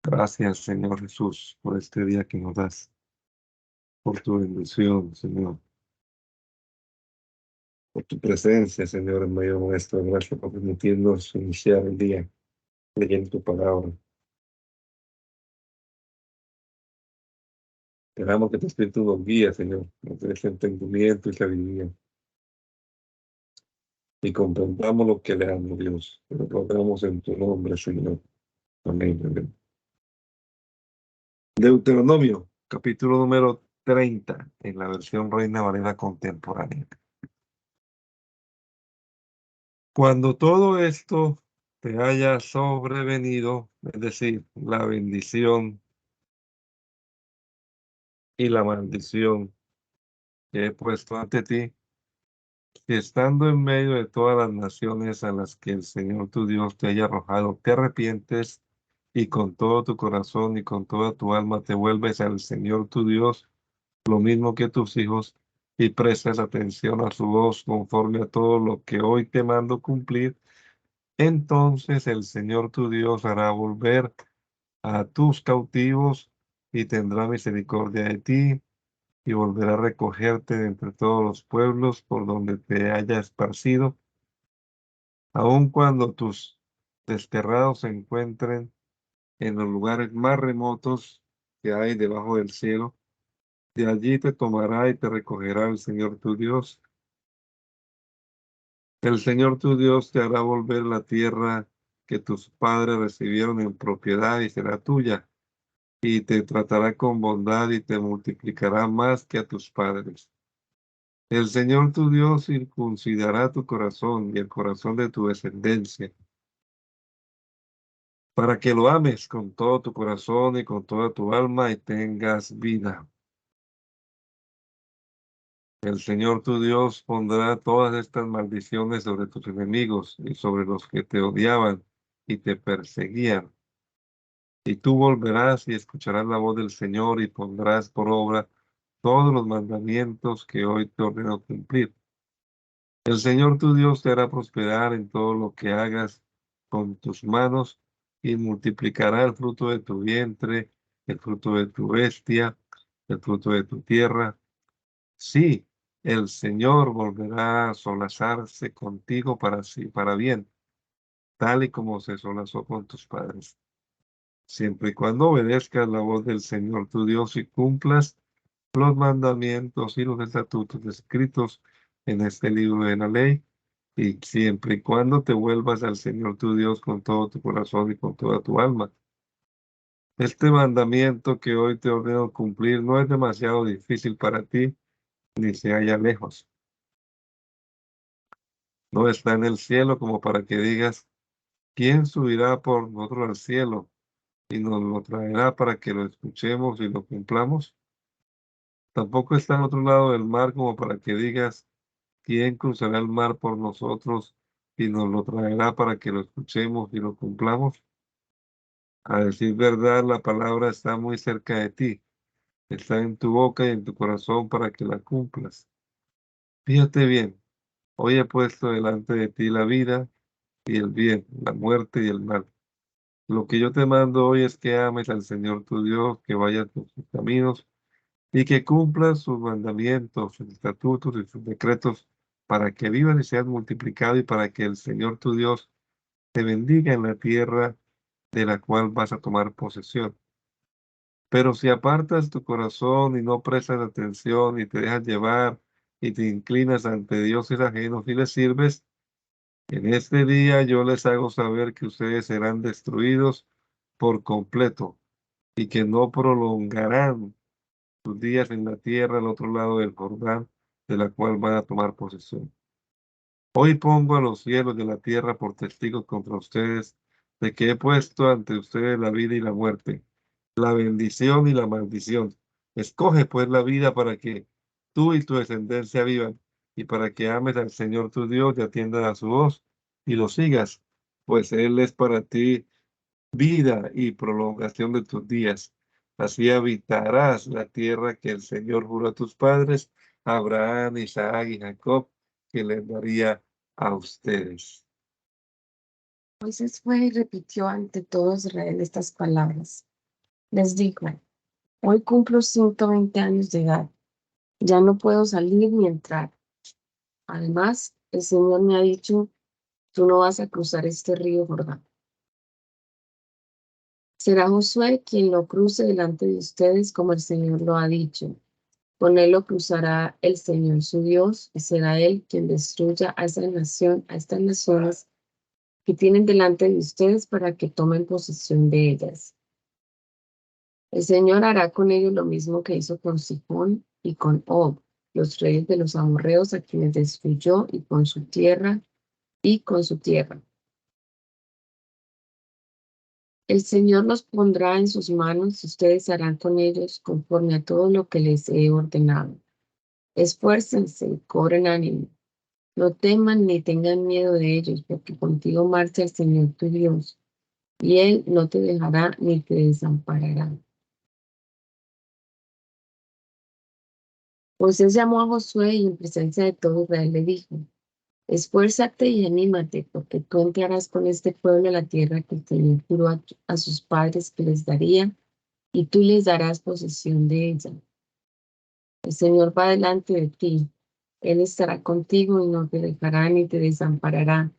Gracias, Señor Jesús, por este día que nos das, por tu bendición, Señor, por tu presencia, Señor, en medio nuestro. Gracias por permitirnos iniciar el día leyendo tu palabra. Esperamos que tu Espíritu nos guíe, Señor, nos dé ese entendimiento y sabiduría. Y comprendamos lo que leamos, Dios. Que lo rogamos en tu nombre, Señor. Amén. Amén. Deuteronomio, capítulo número 30, en la versión Reina Valera contemporánea. Cuando todo esto te haya sobrevenido, es decir, la bendición y la maldición que he puesto ante ti, si estando en medio de todas las naciones a las que el Señor tu Dios te haya arrojado, te arrepientes y con todo tu corazón y con toda tu alma te vuelves al Señor tu Dios, lo mismo que tus hijos, y prestas atención a su voz conforme a todo lo que hoy te mando cumplir, entonces el Señor tu Dios hará volver a tus cautivos y tendrá misericordia de ti y volverá a recogerte de entre todos los pueblos por donde te haya esparcido, aun cuando tus desterrados se encuentren en los lugares más remotos que hay debajo del cielo. De allí te tomará y te recogerá el Señor tu Dios. El Señor tu Dios te hará volver la tierra que tus padres recibieron en propiedad y será tuya, y te tratará con bondad y te multiplicará más que a tus padres. El Señor tu Dios circuncidará tu corazón y el corazón de tu descendencia, para que lo ames con todo tu corazón y con toda tu alma y tengas vida. El Señor tu Dios pondrá todas estas maldiciones sobre tus enemigos y sobre los que te odiaban y te perseguían. Y tú volverás y escucharás la voz del Señor y pondrás por obra todos los mandamientos que hoy te ordeno cumplir. El Señor tu Dios te hará prosperar en todo lo que hagas con tus manos y multiplicará el fruto de tu vientre, el fruto de tu bestia, el fruto de tu tierra. Sí, el Señor volverá a solazarse contigo para bien, tal y como se solazó con tus padres. Siempre y cuando obedezcas la voz del Señor tu Dios y cumplas los mandamientos y los estatutos escritos en este libro de la ley, y siempre y cuando te vuelvas al Señor tu Dios con todo tu corazón y con toda tu alma. Este mandamiento que hoy te ordeno cumplir no es demasiado difícil para ti, ni se halla lejos. No está en el cielo como para que digas, ¿quién subirá por nosotros al cielo y nos lo traerá para que lo escuchemos y lo cumplamos? Tampoco está en otro lado del mar como para que digas, ¿quién cruzará el mar por nosotros y nos lo traerá para que lo escuchemos y lo cumplamos? A decir verdad, la palabra está muy cerca de ti, está en tu boca y en tu corazón para que la cumplas. Fíjate bien, hoy he puesto delante de ti la vida y el bien, la muerte y el mal. Lo que yo te mando hoy es que ames al Señor tu Dios, que vayas por sus caminos y que cumplas sus mandamientos, sus estatutos y sus decretos para que vivas y seas multiplicado y para que el Señor tu Dios te bendiga en la tierra de la cual vas a tomar posesión. Pero si apartas tu corazón y no prestas atención y te dejas llevar y te inclinas ante dioses ajenos y les sirves, en este día yo les hago saber que ustedes serán destruidos por completo y que no prolongarán sus días en la tierra al otro lado del Jordán, de la cual van a tomar posesión. Hoy pongo a los cielos de la tierra por testigos contra ustedes de que he puesto ante ustedes la vida y la muerte, la bendición y la maldición. Escoge pues la vida para que tú y tu descendencia vivan y para que ames al Señor tu Dios y atiendas a su voz y lo sigas, pues Él es para ti vida y prolongación de tus días. Así habitarás la tierra que el Señor juró a tus padres, Abraham, Isaac y Jacob, que les daría a ustedes. Moisés fue y repitió ante todo Israel estas palabras. Les dijo, hoy cumplo 120 años de edad. Ya no puedo salir ni entrar. Además, el Señor me ha dicho, tú no vas a cruzar este río Jordán. Será Josué quien lo cruce delante de ustedes como el Señor lo ha dicho. Con él lo cruzará el Señor su Dios y será él quien destruya a esa nación, a estas naciones que tienen delante de ustedes para que tomen posesión de ellas. El Señor hará con ellos lo mismo que hizo con Sihón y con Og, los reyes de los amorreos a quienes destruyó y con su tierra. El Señor los pondrá en sus manos y ustedes harán con ellos conforme a todo lo que les he ordenado. Esfuércense y cobren ánimo. No teman ni tengan miedo de ellos, porque contigo marcha el Señor tu Dios, y Él no te dejará ni te desamparará. Moisés llamó a Josué y en presencia de todo Israel le dijo, esfuérzate y anímate, porque tú entrarás con este pueblo a la tierra que el Señor juró a sus padres que les daría, y tú les darás posesión de ella. El Señor va delante de ti. Él estará contigo y no te dejará ni te desamparará.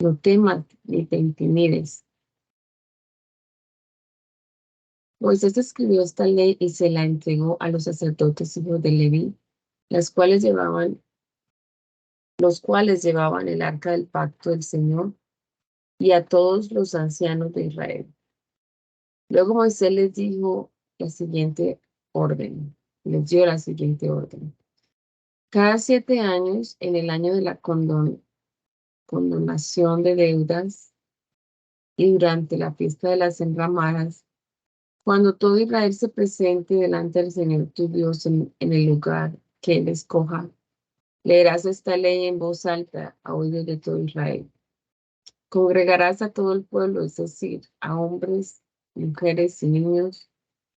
No temas ni te intimides. Moisés escribió esta ley y se la entregó a los sacerdotes hijos de Leví, los cuales llevaban el arca del pacto del Señor y a todos los ancianos de Israel. Luego Moisés les dijo la siguiente orden, les dio la siguiente orden. Cada 7 años, en el año de la condonación de deudas y durante la fiesta de las enramadas, cuando todo Israel se presente delante del Señor tu Dios en el lugar que Él escoja, leerás esta ley en voz alta a oídos de todo Israel. Congregarás a todo el pueblo, es decir, a hombres, mujeres y niños,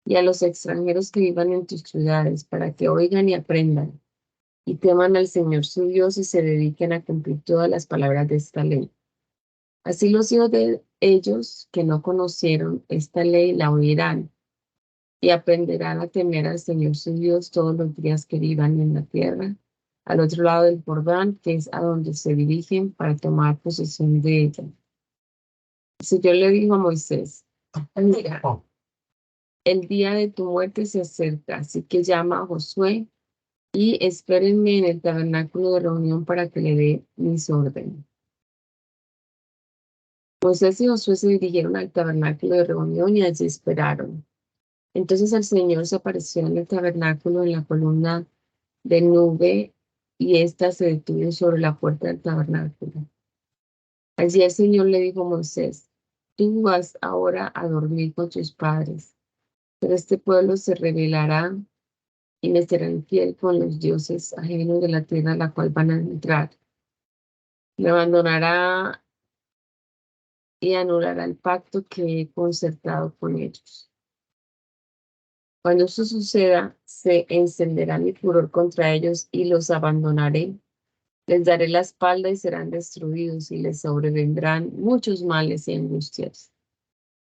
y a los extranjeros que vivan en tus ciudades, para que oigan y aprendan, y teman al Señor su Dios y se dediquen a cumplir todas las palabras de esta ley. Así los hijos de ellos que no conocieron esta ley la oirán y aprenderán a temer al Señor su Dios todos los días que vivan en la tierra, al otro lado del Jordán, que es a donde se dirigen para tomar posesión de ella. El Señor le dijo a Moisés, mira, el día de tu muerte se acerca, así que llama a Josué y espérenme en el tabernáculo de reunión para que le dé mis órdenes. Moisés y Josué se dirigieron al tabernáculo de reunión y allí esperaron. Entonces el Señor se apareció en el tabernáculo en la columna de nube y ésta se detuvo sobre la puerta del tabernáculo. Allí el Señor le dijo a Moisés, tú vas ahora a dormir con tus padres, pero este pueblo se rebelará y me será infiel con los dioses ajenos de la tierra a la cual van a entrar. Me abandonará y anulará el pacto que he concertado con ellos. Cuando eso suceda, se encenderá mi furor contra ellos y los abandonaré. Les daré la espalda y serán destruidos y les sobrevendrán muchos males y angustias.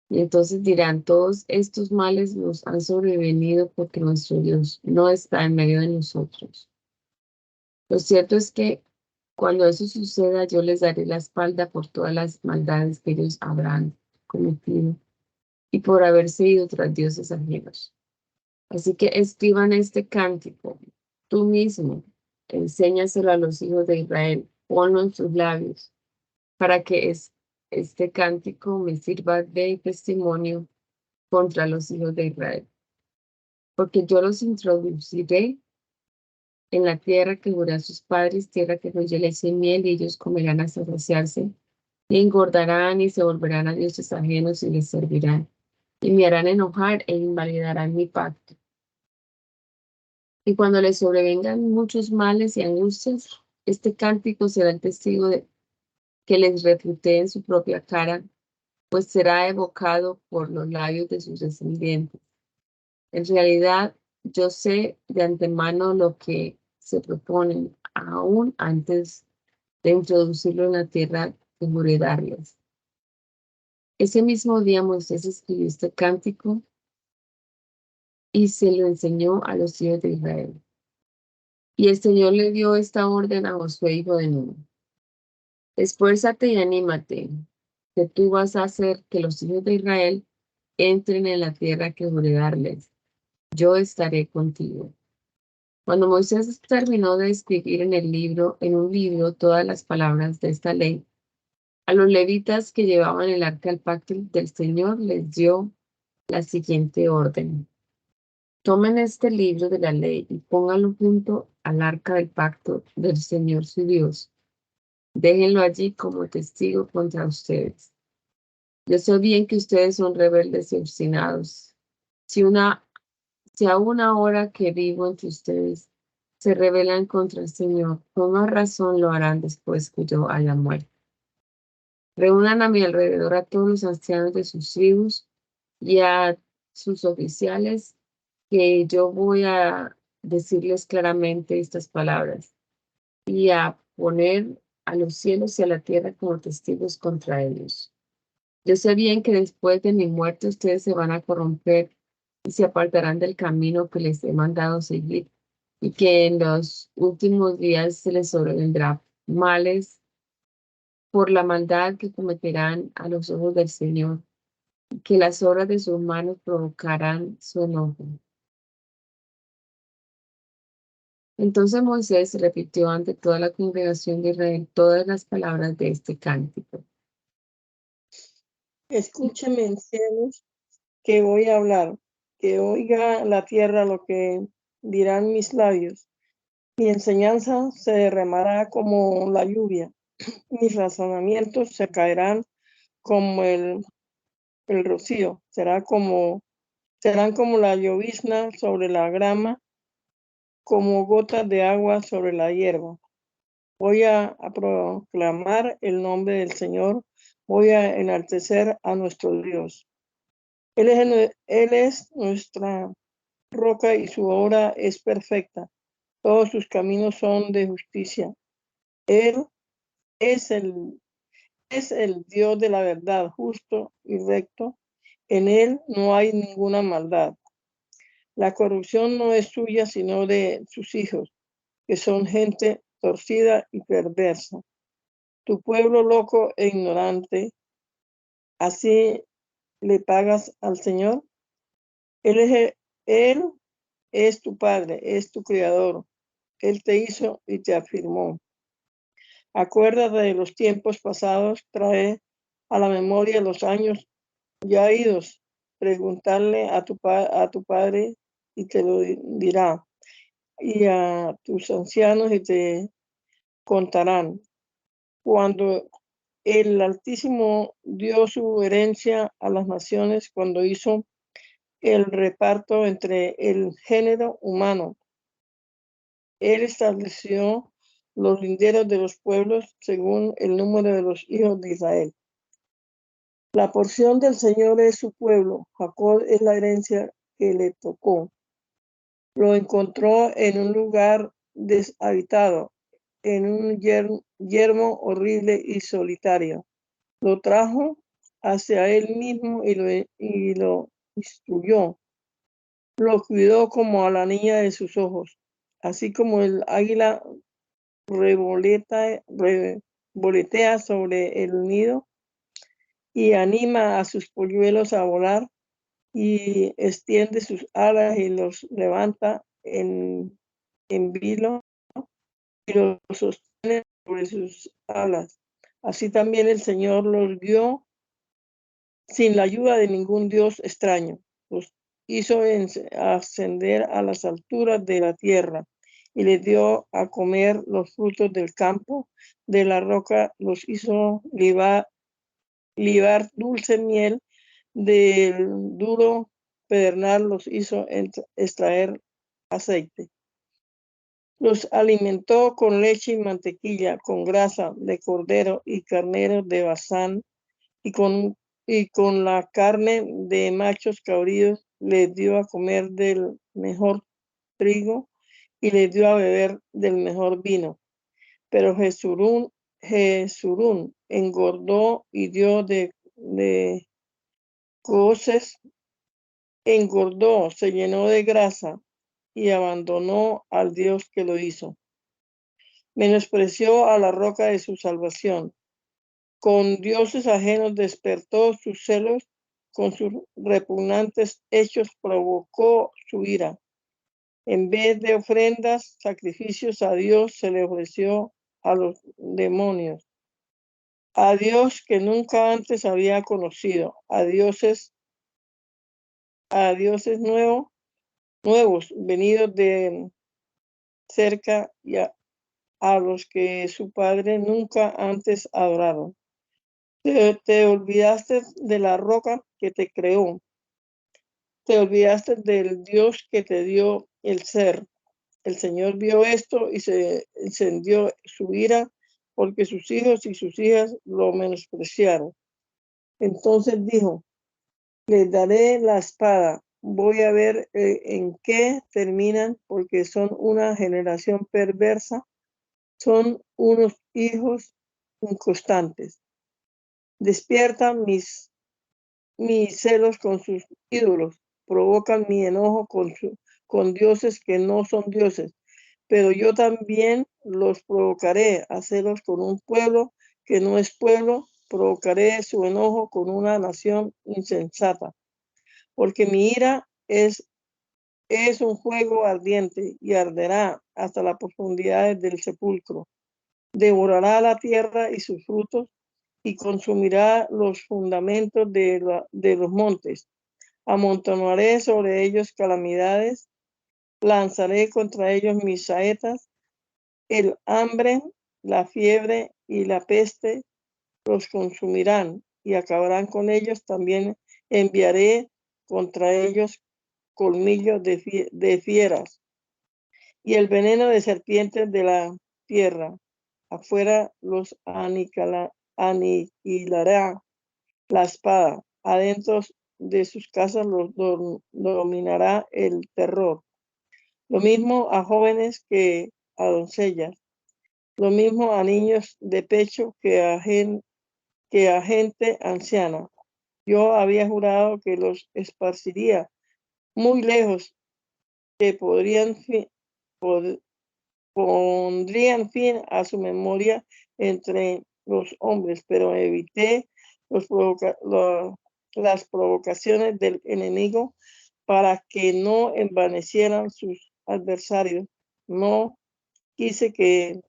Y entonces dirán, todos estos males nos han sobrevenido porque nuestro Dios no está en medio de nosotros. Lo cierto es que cuando eso suceda, yo les daré la espalda por todas las maldades que ellos habrán cometido y por haberse ido tras dioses ajenos. Así que escriban este cántico, tú mismo, enséñaselo a los hijos de Israel, ponlo en sus labios, para que este cántico me sirva de testimonio contra los hijos de Israel. Porque yo los introduciré en la tierra que juré a sus padres, tierra que fluye leche y miel, y ellos comerán hasta saciarse, y engordarán y se volverán a dioses ajenos y les servirán, y me harán enojar e invalidarán mi pacto. Y cuando les sobrevengan muchos males y angustias, este cántico será el testigo de que les refute en su propia cara, pues será evocado por los labios de sus descendientes. En realidad, yo sé de antemano lo que se proponen, aún antes de introducirlo en la tierra que juré darles. Ese mismo día Moisés escribió este cántico y se lo enseñó a los hijos de Israel. Y el Señor le dio esta orden a Josué, hijo de Nun. Esfuérzate y anímate, que tú vas a hacer que los hijos de Israel entren en la tierra que juré darles. Yo estaré contigo. Cuando Moisés terminó de escribir en un libro, todas las palabras de esta ley, a los levitas que llevaban el arca del pacto del Señor les dio la siguiente orden. Tomen este libro de la ley y pónganlo junto al arca del pacto del Señor su Dios. Déjenlo allí como testigo contra ustedes. Yo sé bien que ustedes son rebeldes y obstinados. Si a una hora que vivo entre ustedes se rebelan contra el Señor, con más razón lo harán después que yo haya muerto. Reúnan a mi alrededor a todos los ancianos de sus tribus y a sus oficiales, que yo voy a decirles claramente estas palabras y a poner a los cielos y a la tierra como testigos contra ellos. Yo sé bien que después de mi muerte ustedes se van a corromper y se apartarán del camino que les he mandado seguir, y que en los últimos días se les sobrevendrá males por la maldad que cometerán a los ojos del Señor, y que las obras de sus manos provocarán su enojo. Entonces Moisés repitió ante toda la congregación de Israel todas las palabras de este cántico. Escúchame, cielos, que voy a hablar, que oiga la tierra lo que dirán mis labios. Mi enseñanza se derramará como la lluvia, mis razonamientos se caerán como el rocío, serán como la llovizna sobre la grama, como gotas de agua sobre la hierba. Voy a proclamar el nombre del Señor, voy a enaltecer a nuestro Dios. Él es nuestra roca y su obra es perfecta. Todos sus caminos son de justicia. Él es el Dios de la verdad, justo y recto. En él no hay ninguna maldad. La corrupción no es suya, sino de sus hijos, que son gente torcida y perversa. Tu pueblo loco e ignorante, ¿así le pagas al Señor? Él es tu Padre, es tu Creador. Él te hizo y te afirmó. Acuérdate de los tiempos pasados, trae a la memoria los años ya idos. Preguntarle a tu padre y te lo dirá, y a tus ancianos y te contarán. Cuando el Altísimo dio su herencia a las naciones, cuando hizo el reparto entre el género humano, Él estableció los linderos de los pueblos según el número de los hijos de Israel. La porción del Señor es su pueblo, Jacob es la herencia que le tocó. Lo encontró en un lugar deshabitado, en un yermo horrible y solitario. Lo trajo hacia él mismo y lo instruyó. Lo cuidó como a la niña de sus ojos, así como el águila revolotea sobre el nido y anima a sus polluelos a volar y extiende sus alas y los levanta en vilo y los sostiene sobre sus alas. Así también el Señor los guió sin la ayuda de ningún Dios extraño. Los hizo ascender a las alturas de la tierra y les dio a comer los frutos del campo. De la roca los hizo libar dulce miel, del duro pedernal los hizo extraer aceite. Los alimentó con leche y mantequilla, con grasa de cordero y carnero de Basán, y con la carne de machos cabríos les dio a comer del mejor trigo y les dio a beber del mejor vino. Pero Jesurún engordó y dio de coces engordó, se llenó de grasa y abandonó al Dios que lo hizo. Menospreció a la roca de su salvación. Con dioses ajenos despertó sus celos, con sus repugnantes hechos provocó su ira. En vez de ofrendas, sacrificios a Dios se le ofreció a los demonios, a Dios que nunca antes había conocido, a dioses nuevos, venidos de cerca y a los que su padre nunca antes adoraron. Te olvidaste de la roca que te creó. Te olvidaste del Dios que te dio el ser. El Señor vio esto y se encendió su ira porque sus hijos y sus hijas lo menospreciaron. Entonces dijo, les daré la espada. Voy a ver en qué terminan porque son una generación perversa. Son unos hijos inconstantes. Despiertan mis celos con sus ídolos, provocan mi enojo con dioses que no son dioses, pero yo también los provocaré a celos con un pueblo que no es pueblo, provocaré su enojo con una nación insensata, porque mi ira es un fuego ardiente y arderá hasta las profundidades del sepulcro. Devorará la tierra y sus frutos y consumirá los fundamentos de los montes. Amontonaré sobre ellos calamidades, lanzaré contra ellos mis saetas, el hambre, la fiebre y la peste los consumirán y acabarán con ellos. También enviaré contra ellos colmillos de fieras y el veneno de serpientes de la tierra. Afuera los aniquilará la espada, adentro de sus casas los dominará el terror. Lo mismo a jóvenes que a doncellas, lo mismo a niños de pecho que a gente anciana. Yo había jurado que los esparciría muy lejos, que pondrían fin a su memoria entre los hombres, pero evité las provocaciones del enemigo para que no envanecieran sus adversarios. No quise que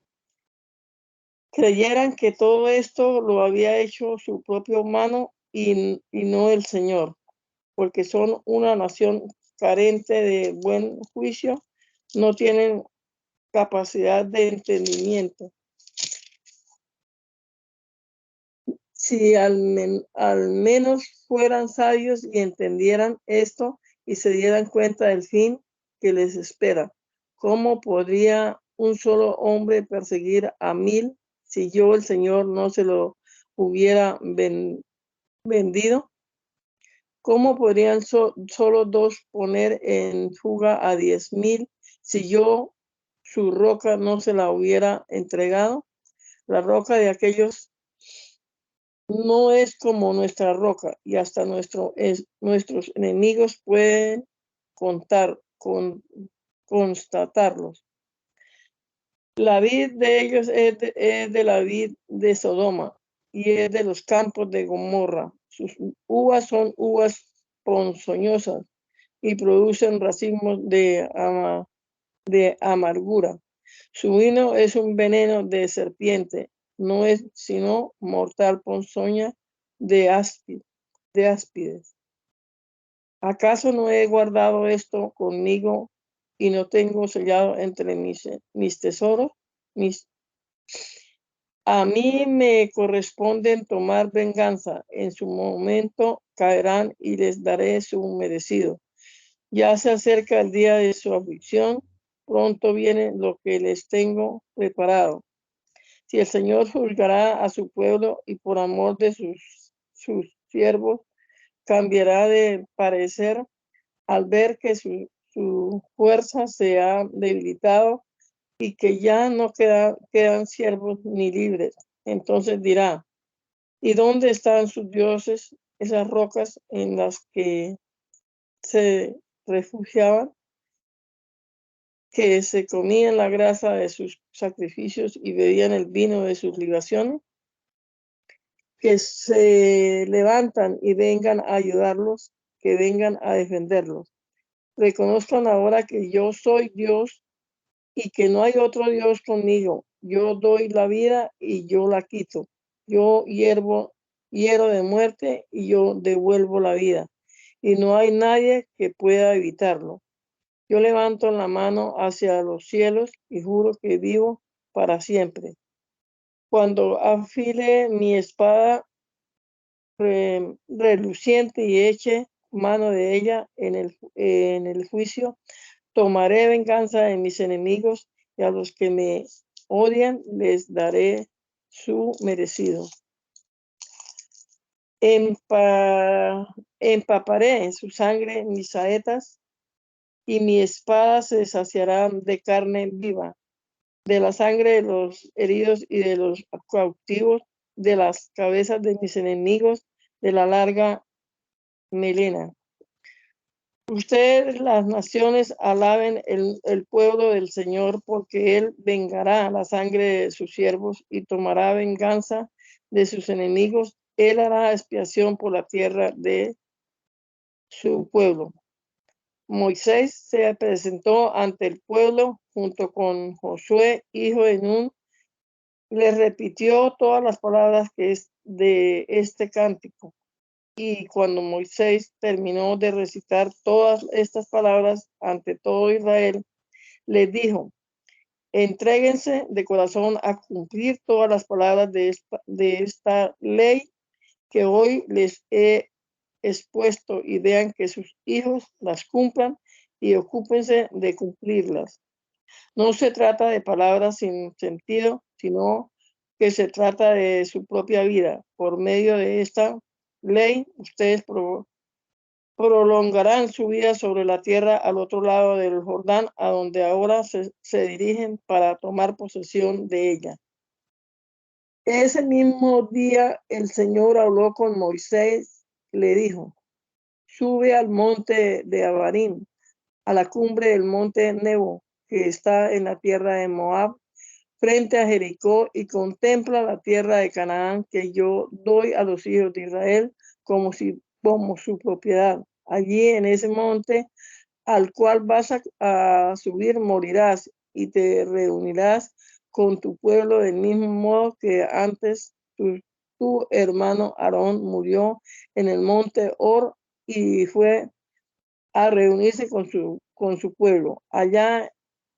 creyeran que todo esto lo había hecho su propia mano y no el Señor, porque son una nación carente de buen juicio, no tienen capacidad de entendimiento. Si al menos fueran sabios y entendieran esto y se dieran cuenta del fin que les espera, ¿cómo podría un solo hombre perseguir a 1000 si yo, el Señor, no se lo hubiera vendido? ¿Cómo podrían solo 2 poner en fuga a 10,000 si yo, su roca, no se la hubiera entregado? La roca de aquellos no es como nuestra roca y hasta nuestros enemigos pueden constatarlos. La vid de ellos es de la vid de Sodoma y es de los campos de Gomorra. Sus uvas son uvas ponzoñosas y producen racimos de amargura. Su vino es un veneno de serpiente, no es sino mortal ponzoña de áspides. ¿Acaso no he guardado esto conmigo y no tengo sellado entre mis tesoros? A mí me corresponde tomar venganza. En su momento caerán y les daré su merecido. Ya se acerca el día de su aflicción. Pronto viene lo que les tengo preparado. Si el Señor juzgará a su pueblo y por amor de sus siervos cambiará de parecer al ver que su fuerza se ha debilitado y que ya no quedan siervos ni libres. Entonces dirá, ¿y dónde están sus dioses, esas rocas en las que se refugiaban, que se comían la grasa de sus sacrificios y bebían el vino de sus libaciones, que se levantan y vengan a ayudarlos, que vengan a defenderlos. Reconozcan ahora que yo soy Dios y que no hay otro Dios conmigo. Yo doy la vida y yo la quito. Yo hiero de muerte y yo devuelvo la vida. Y no hay nadie que pueda evitarlo. Yo levanto la mano hacia los cielos y juro que vivo para siempre. Cuando afile mi espada reluciente y eche mano de ella en el juicio, tomaré venganza de mis enemigos y a los que me odian les daré su merecido. Empaparé en su sangre mis saetas y mi espada se saciará de carne viva, de la sangre de los heridos y de los cautivos, de las cabezas de mis enemigos, de la larga melena. Ustedes, las naciones, alaben el pueblo del Señor, porque Él vengará la sangre de sus siervos y tomará venganza de sus enemigos. Él hará expiación por la tierra de su pueblo. Moisés se presentó ante el pueblo junto con Josué, hijo de Nun, le repitió todas las palabras que es de este cántico. Y cuando Moisés terminó de recitar todas estas palabras ante todo Israel, les dijo: entréguense de corazón a cumplir todas las palabras de esta ley que hoy les he expuesto, y vean que sus hijos las cumplan y ocúpense de cumplirlas. No se trata de palabras sin sentido, sino que se trata de su propia vida. Por medio de esta ley, ustedes prolongarán su vida sobre la tierra al otro lado del Jordán, a donde ahora se dirigen para tomar posesión de ella. Ese mismo día el Señor habló con Moisés, le dijo: sube al monte de Abarim, a la cumbre del monte Nebo, que está en la tierra de Moab, frente a Jericó, y contempla la tierra de Canaán que yo doy a los hijos de Israel como su propiedad. Allí en ese monte al cual vas a subir morirás y te reunirás con tu pueblo del mismo modo que antes tu hermano Aarón murió en el monte Hor y fue a reunirse con su pueblo allá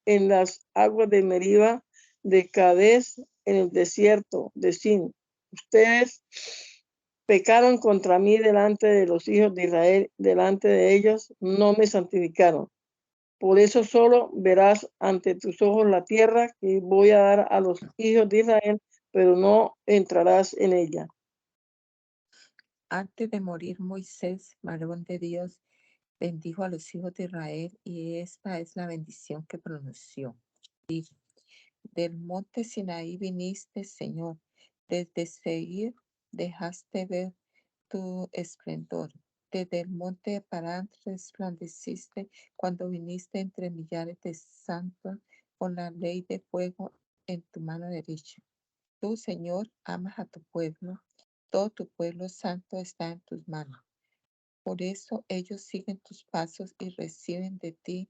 en las aguas de Meriba de Cades, en el desierto de Sin. Ustedes pecaron contra mí delante de los hijos de Israel, delante de ellos no me santificaron. Por eso solo verás ante tus ojos la tierra que voy a dar a los hijos de Israel, pero no entrarás en ella. Antes de morir, Moisés, varón de Dios, bendijo a los hijos de Israel, y esta es la bendición que pronunció. Dijo: del monte Sinaí viniste, Señor, desde Seir dejaste ver tu esplendor. Desde el monte de Parán resplandeciste cuando viniste entre millares de santos con la ley de fuego en tu mano derecha. Tú, Señor, amas a tu pueblo, todo tu pueblo santo está en tus manos. Por eso ellos siguen tus pasos y reciben de ti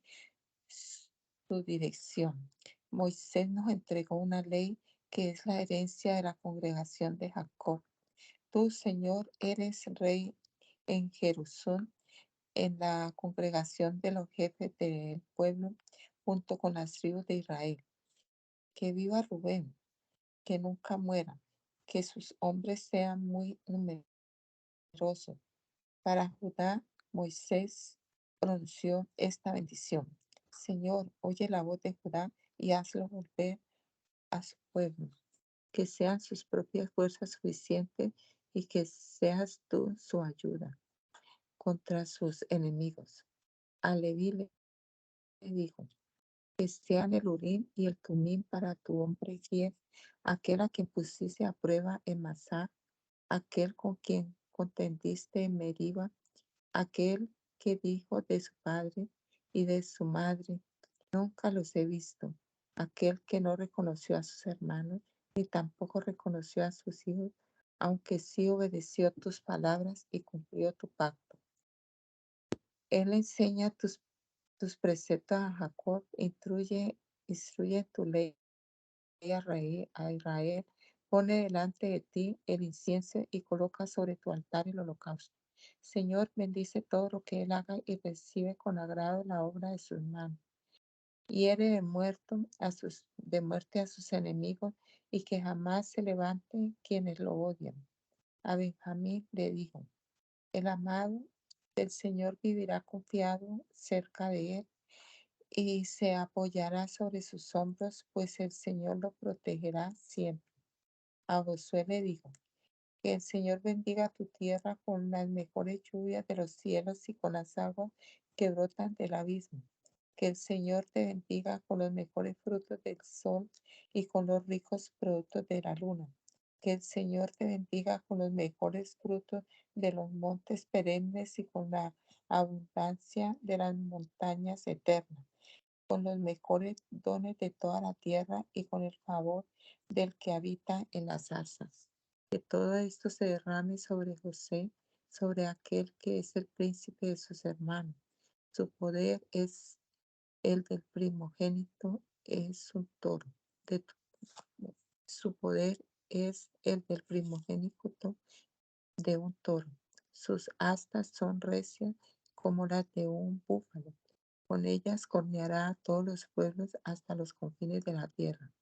su dirección. Moisés nos entregó una ley que es la herencia de la congregación de Jacob. Tú, Señor, eres rey en Jerusalén, en la congregación de los jefes del pueblo, junto con las tribus de Israel. Que viva Rubén, que nunca muera, que sus hombres sean muy numerosos. Para Judá, Moisés pronunció esta bendición: Señor, oye la voz de Judá y hazlo volver a su pueblo. Que sean sus propias fuerzas suficientes y que seas tú su ayuda contra sus enemigos. A Leví le dijo: que sean el Urim y el Tumim para tu hombre fiel, aquel a quien pusiste a prueba en Masá, aquel con quien contendiste en Meriba, aquel que dijo de su padre y de su madre, nunca los he visto. Aquel que no reconoció a sus hermanos, ni tampoco reconoció a sus hijos, aunque sí obedeció tus palabras y cumplió tu pacto. Él enseña tus preceptos a Jacob, instruye tu ley a Israel, pone delante de ti el incienso y coloca sobre tu altar el holocausto. Señor, bendice todo lo que él haga y recibe con agrado la obra de sus manos. Hiere de muerte a sus enemigos y que jamás se levanten quienes lo odian. A Benjamín le dijo, el amado del Señor vivirá confiado cerca de él y se apoyará sobre sus hombros, pues el Señor lo protegerá siempre. A Josué le dijo, que el Señor bendiga tu tierra con las mejores lluvias de los cielos y con las aguas que brotan del abismo. Que el Señor te bendiga con los mejores frutos del sol y con los ricos productos de la luna. Que el Señor te bendiga con los mejores frutos de los montes perennes y con la abundancia de las montañas eternas, con los mejores dones de toda la tierra y con el favor del que habita en las zarzas. Que todo esto se derrame sobre José, sobre aquel que es el príncipe de sus hermanos. Su poder es el del primogénito, es un toro. De su poder es el del primogénito de un toro. Sus astas son recias como las de un búfalo. Con ellas corneará a todos los pueblos hasta los confines de la tierra.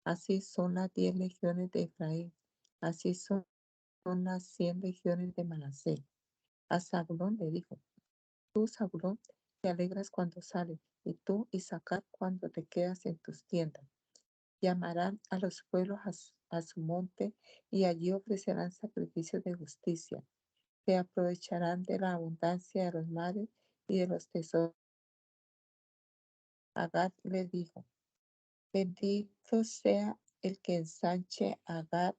Así son las 10 legiones de Efraín. Así son las 100 legiones de Manasés. A Zabulón le dijo, tú, Zabulón, te alegras cuando sales, y tú, Isaacar, cuando te quedas en tus tiendas. Llamarán a los pueblos a su monte, y allí ofrecerán sacrificios de justicia. Se aprovecharán de la abundancia de los mares y de los tesoros. Agad le dijo, bendito sea el que ensanche a Agad,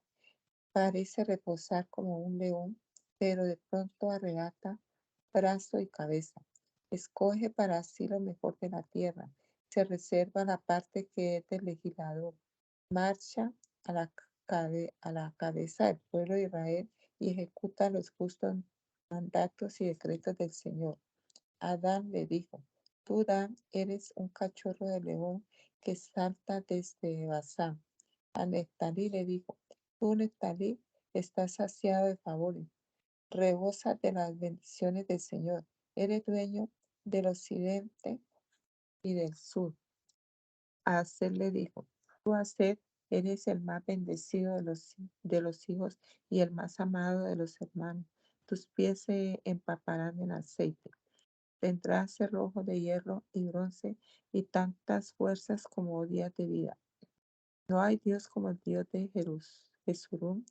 parece reposar como un león, pero de pronto arrebata brazo y cabeza. Escoge para sí lo mejor de la tierra, se reserva la parte que es del legislador. Marcha a la cabeza del pueblo de Israel y ejecuta los justos mandatos y decretos del Señor. Adán le dijo, tú, Dan, eres un cachorro de león que salta desde Basán. A Neftalí le dijo, tú, Neftalí, estás saciado de favores, rebosas de las bendiciones del Señor, eres dueño del occidente y del sur. A Aser le dijo, tú, Aser, eres el más bendecido de los hijos y el más amado de los hermanos. Tus pies se empaparán en aceite. Tendrás cerrojo de hierro y bronce y tantas fuerzas como días de vida. No hay Dios como el Dios de Jesurún,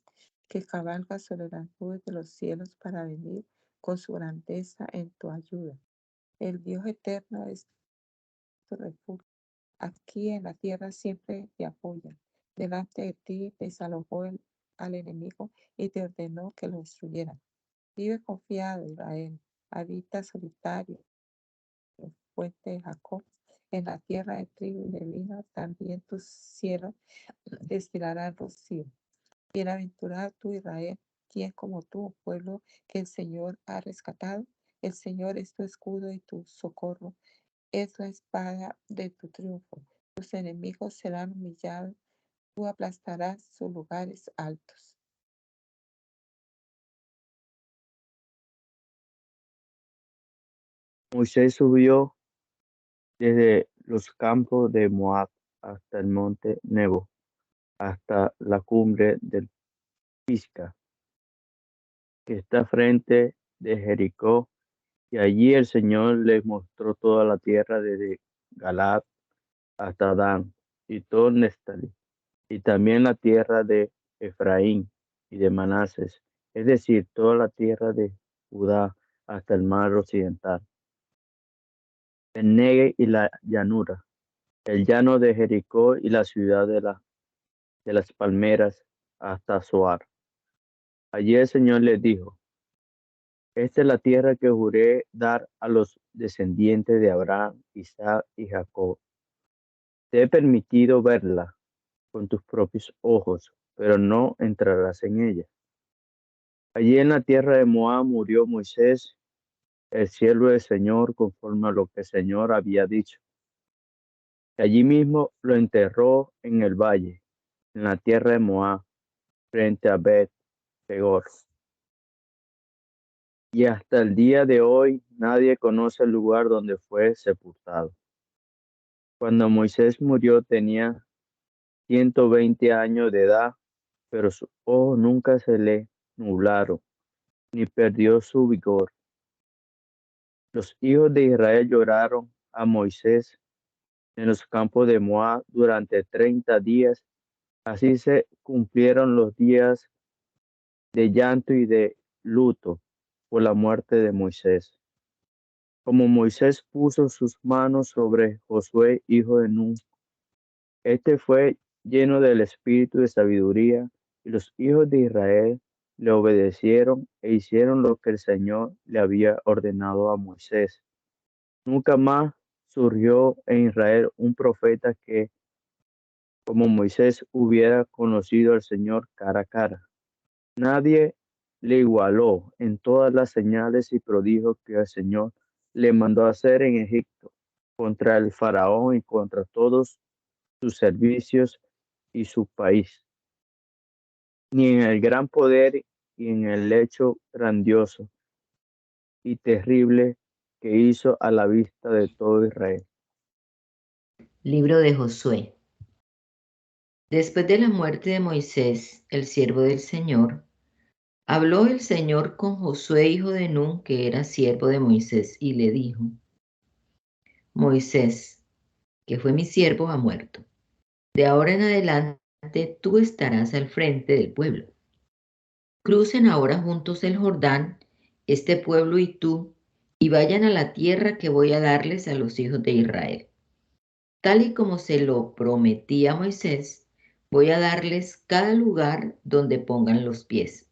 que cabalga sobre las nubes de los cielos para venir con su grandeza en tu ayuda. El Dios eterno es tu refugio. Aquí en la tierra siempre te apoya. Delante de ti desalojó al enemigo y te ordenó que lo destruyera. Vive confiado, Israel. Habita solitario, fuente de Jacob. En la tierra de trigo y de vino, también tus cielos destilarán rocío. Bienaventurado tú, Israel, quien como tú, pueblo que el Señor ha rescatado. El Señor es tu escudo y tu socorro, es la espada de tu triunfo. Tus enemigos serán humillados, tú aplastarás sus lugares altos. Moisés subió desde los campos de Moab hasta el monte Nebo, hasta la cumbre del Pisga, que está frente de Jericó, y allí el Señor les mostró toda la tierra desde Galaad hasta Dan y todo Neftalí, y también la tierra de Efraín y de Manases, es decir, toda la tierra de Judá hasta el mar occidental, el Negue y la llanura, el llano de Jericó y la ciudad de las palmeras hasta Zoar. Allí el Señor les dijo, Esta es la tierra que juré dar a los descendientes de Abraham, Isaac y Jacob. Te he permitido verla con tus propios ojos, pero no entrarás en ella. Allí en la tierra de Moab murió Moisés, el siervo del Señor, conforme a lo que el Señor había dicho. Allí mismo lo enterró en el valle, en la tierra de Moab, frente a Bet-Peor. Y hasta el día de hoy nadie conoce el lugar donde fue sepultado. Cuando Moisés murió tenía 120 años de edad, pero sus ojos nunca se le nublaron, ni perdió su vigor. Los hijos de Israel lloraron a Moisés en los campos de Moab durante 30 días. Así se cumplieron los días de llanto y de luto por la muerte de Moisés. Como Moisés puso sus manos sobre Josué, hijo de Nun, este fue lleno del espíritu de sabiduría, y los hijos de Israel le obedecieron e hicieron lo que el Señor le había ordenado a Moisés. Nunca más surgió en Israel un profeta que, como Moisés, hubiera conocido al Señor cara a cara. Nadie le igualó en todas las señales y prodigios que el Señor le mandó hacer en Egipto, contra el faraón y contra todos sus servicios y su país, ni en el gran poder y en el hecho grandioso y terrible que hizo a la vista de todo Israel. Libro de Josué. Después de la muerte de Moisés, el siervo del Señor, habló el Señor con Josué, hijo de Nun, que era siervo de Moisés, y le dijo: Moisés, que fue mi siervo, ha muerto. De ahora en adelante tú estarás al frente del pueblo. Crucen ahora juntos el Jordán, este pueblo y tú, y vayan a la tierra que voy a darles a los hijos de Israel. Tal y como se lo prometí a Moisés, voy a darles cada lugar donde pongan los pies.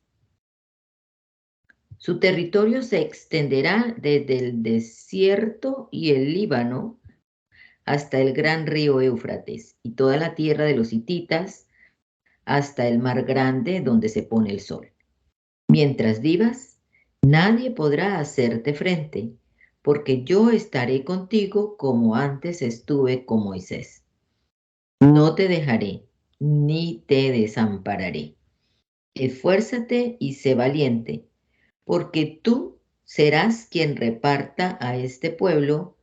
Su territorio se extenderá desde el desierto y el Líbano hasta el gran río Éufrates y toda la tierra de los hititas hasta el mar grande donde se pone el sol. Mientras vivas, nadie podrá hacerte frente, porque yo estaré contigo como antes estuve con Moisés. No te dejaré, ni te desampararé. Esfuérzate y sé valiente, porque tú serás quien reparta a este pueblo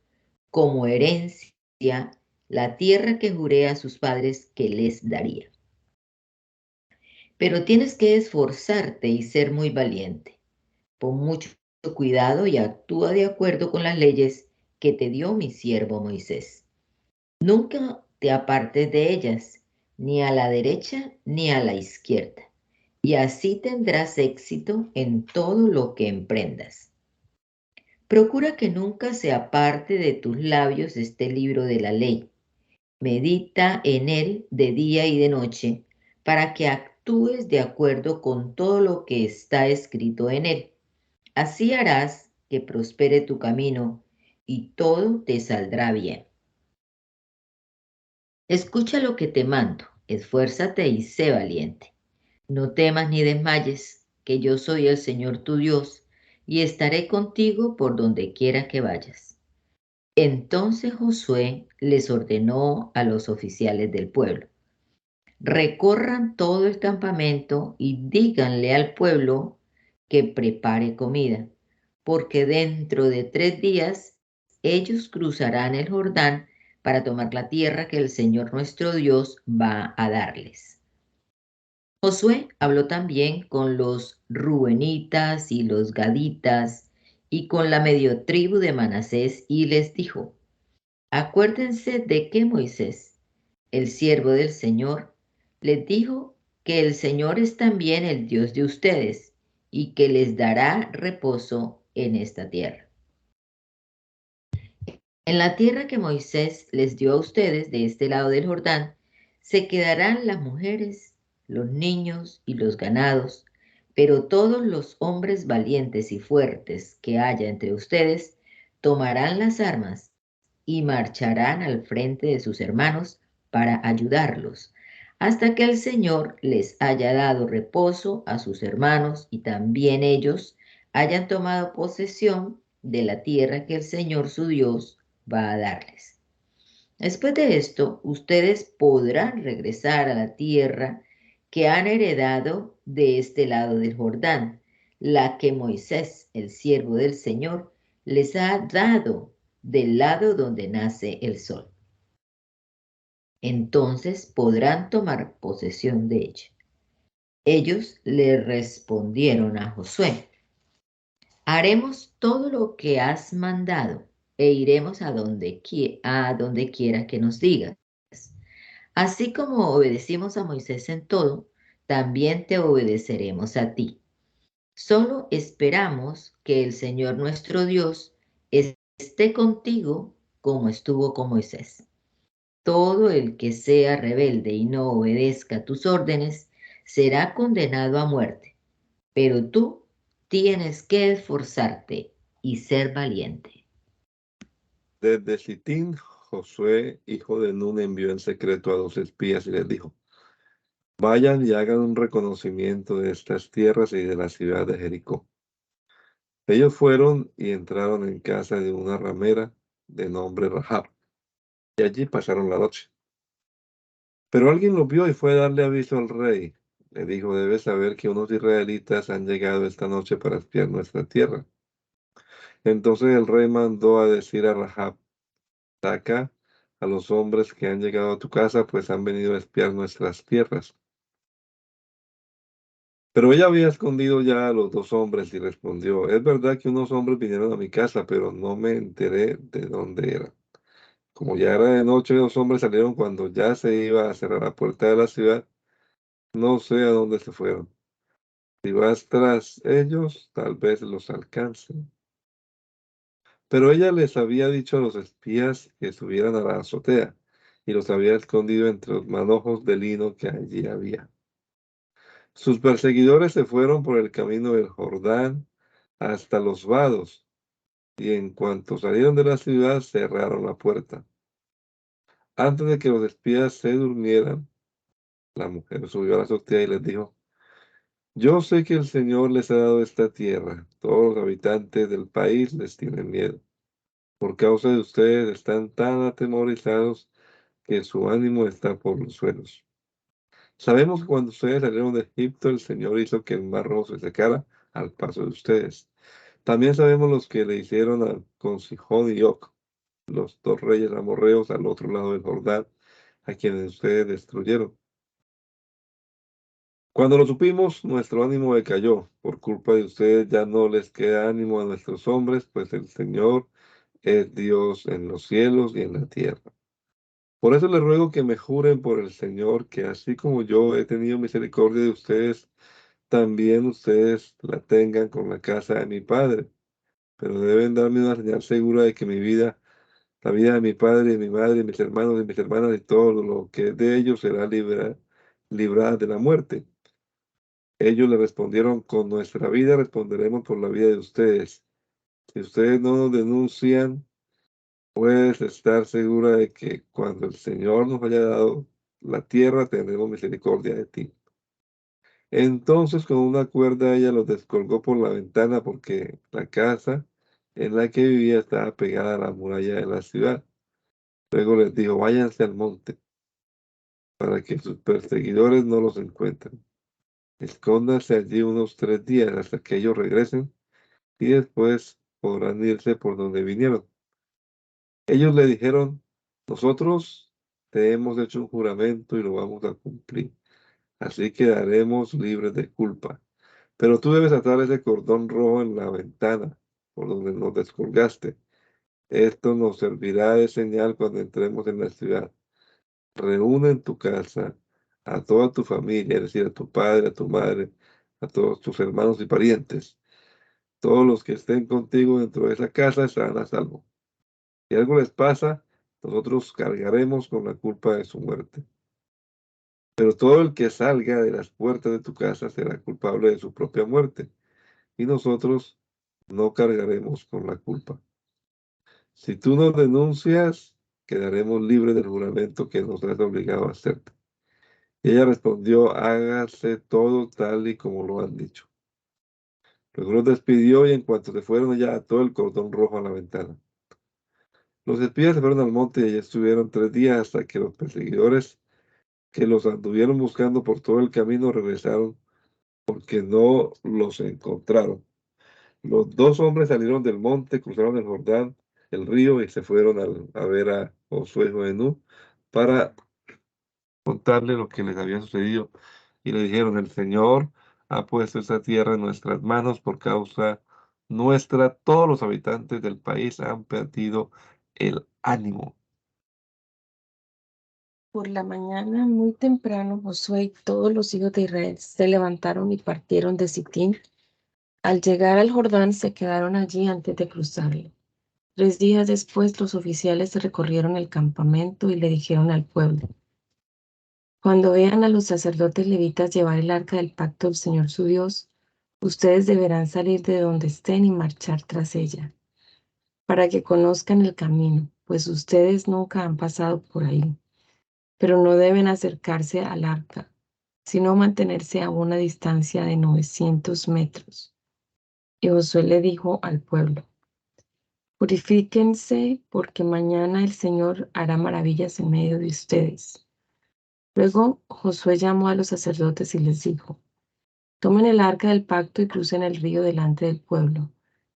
como herencia la tierra que juré a sus padres que les daría. Pero tienes que esforzarte y ser muy valiente. Pon mucho cuidado y actúa de acuerdo con las leyes que te dio mi siervo Moisés. Nunca te apartes de ellas, ni a la derecha ni a la izquierda, y así tendrás éxito en todo lo que emprendas. Procura que nunca se aparte de tus labios este libro de la ley. Medita en él de día y de noche, para que actúes de acuerdo con todo lo que está escrito en él. Así harás que prospere tu camino y todo te saldrá bien. Escucha lo que te mando, esfuérzate y sé valiente. No temas ni desmayes, que yo soy el Señor tu Dios, y estaré contigo por donde quiera que vayas. Entonces Josué les ordenó a los oficiales del pueblo: recorran todo el campamento y díganle al pueblo que prepare comida, porque dentro de 3 días ellos cruzarán el Jordán para tomar la tierra que el Señor nuestro Dios va a darles. Josué habló también con los Rubenitas y los Gaditas y con la medio tribu de Manasés y les dijo: acuérdense de que Moisés, el siervo del Señor, les dijo que el Señor es también el Dios de ustedes y que les dará reposo en esta tierra. En la tierra que Moisés les dio a ustedes de este lado del Jordán, se quedarán las mujeres, los niños y los ganados, Pero todos los hombres valientes y fuertes que haya entre ustedes tomarán las armas y marcharán al frente de sus hermanos para ayudarlos, hasta que el Señor les haya dado reposo a sus hermanos y también ellos hayan tomado posesión de la tierra que el Señor su Dios va a darles. Después de esto, ustedes podrán regresar a la tierra que han heredado de este lado del Jordán, la que Moisés, el siervo del Señor, les ha dado del lado donde nace el sol. Entonces podrán tomar posesión de ella. Ellos le respondieron a Josué: haremos todo lo que has mandado e iremos a donde quiera que nos digas. Así como obedecimos a Moisés en todo, también te obedeceremos a ti. Solo esperamos que el Señor nuestro Dios esté contigo como estuvo con Moisés. Todo el que sea rebelde y no obedezca tus órdenes será condenado a muerte, pero tú tienes que esforzarte y ser valiente. Desde Sitín, Josué, hijo de Nun, envió en secreto a 2 espías y les dijo: vayan y hagan un reconocimiento de estas tierras y de la ciudad de Jericó. Ellos fueron y entraron en casa de una ramera de nombre Rahab, y allí pasaron la noche. Pero alguien los vio y fue a darle aviso al rey. Le dijo: debes saber que unos israelitas han llegado esta noche para espiar nuestra tierra. Entonces el rey mandó a decir a Rahab: saca a los hombres que han llegado a tu casa, pues han venido a espiar nuestras tierras. Pero ella había escondido ya a los 2 hombres y respondió: es verdad que unos hombres vinieron a mi casa, pero no me enteré de dónde eran. Como ya era de noche, 2 hombres salieron cuando ya se iba a cerrar la puerta de la ciudad. No sé a dónde se fueron. Si vas tras ellos, tal vez los alcancen. Pero ella les había dicho a los espías que subieran a la azotea, y los había escondido entre los manojos de lino que allí había. Sus perseguidores se fueron por el camino del Jordán hasta los vados, y en cuanto salieron de la ciudad, cerraron la puerta. Antes de que los espías se durmieran, la mujer subió a la azotea y les dijo: yo sé que el Señor les ha dado esta tierra. Todos los habitantes del país les tienen miedo. Por causa de ustedes están tan atemorizados que su ánimo está por los suelos. Sabemos que cuando ustedes salieron de Egipto, el Señor hizo que el mar rojo se secara al paso de ustedes. También sabemos los que le hicieron con Sihón y Og, los 2 reyes amorreos al otro lado del Jordán, a quienes ustedes destruyeron. Cuando lo supimos, nuestro ánimo decayó. Por culpa de ustedes ya no les queda ánimo a nuestros hombres, pues el Señor es Dios en los cielos y en la tierra. Por eso les ruego que me juren por el Señor que así como yo he tenido misericordia de ustedes, también ustedes la tengan con la casa de mi padre. Pero deben darme una señal segura de que mi vida, la vida de mi padre, de mi madre, de mis hermanos, de mis hermanas y todo lo que es de ellos será librada de la muerte. Ellos le respondieron: con nuestra vida responderemos por la vida de ustedes. Si ustedes no nos denuncian, puedes estar segura de que cuando el Señor nos haya dado la tierra, tendremos misericordia de ti. Entonces con una cuerda ella los descolgó por la ventana, porque la casa en la que vivía estaba pegada a la muralla de la ciudad. Luego les dijo: váyanse al monte, para que sus perseguidores no los encuentren. Escóndanse allí unos 3 días hasta que ellos regresen, y después podrán irse por donde vinieron. Ellos le dijeron: nosotros te hemos hecho un juramento y lo vamos a cumplir, así quedaremos libres de culpa. Pero tú debes atar ese cordón rojo en la ventana por donde nos descolgaste. Esto nos servirá de señal cuando entremos en la ciudad. Reúne en tu casa a toda tu familia, es decir, a tu padre, a tu madre, a todos tus hermanos y parientes. Todos los que estén contigo dentro de esa casa estarán a salvo. Si algo les pasa, nosotros cargaremos con la culpa de su muerte. Pero todo el que salga de las puertas de tu casa será culpable de su propia muerte, y nosotros no cargaremos con la culpa. Si tú nos denuncias, quedaremos libres del juramento que nos has obligado a hacerte. Y ella respondió, hágase todo tal y como lo han dicho. Luego los despidió y en cuanto se fueron, ella ató el cordón rojo a la ventana. Los espías se fueron al monte y allí estuvieron 3 días hasta que los perseguidores que los anduvieron buscando por todo el camino regresaron porque no los encontraron. Los 2 hombres salieron del monte, cruzaron el Jordán, el río, y se fueron a ver a Josué hijo de Nun para contarle lo que les había sucedido. Y le dijeron, el Señor ha puesto esta tierra en nuestras manos por causa nuestra. Todos los habitantes del país han perdido el ánimo. Por la mañana, muy temprano, Josué y todos los hijos de Israel se levantaron y partieron de Sitín. Al llegar al Jordán, se quedaron allí antes de cruzarlo. 3 días después, los oficiales recorrieron el campamento y le dijeron al pueblo: cuando vean a los sacerdotes levitas llevar el arca del pacto del Señor su Dios, ustedes deberán salir de donde estén y marchar tras ella, para que conozcan el camino, pues ustedes nunca han pasado por ahí. Pero no deben acercarse al arca, sino mantenerse a una distancia de 900 metros. Y Josué le dijo al pueblo: purifíquense, porque mañana el Señor hará maravillas en medio de ustedes. Luego Josué llamó a los sacerdotes y les dijo: tomen el arca del pacto y crucen el río delante del pueblo.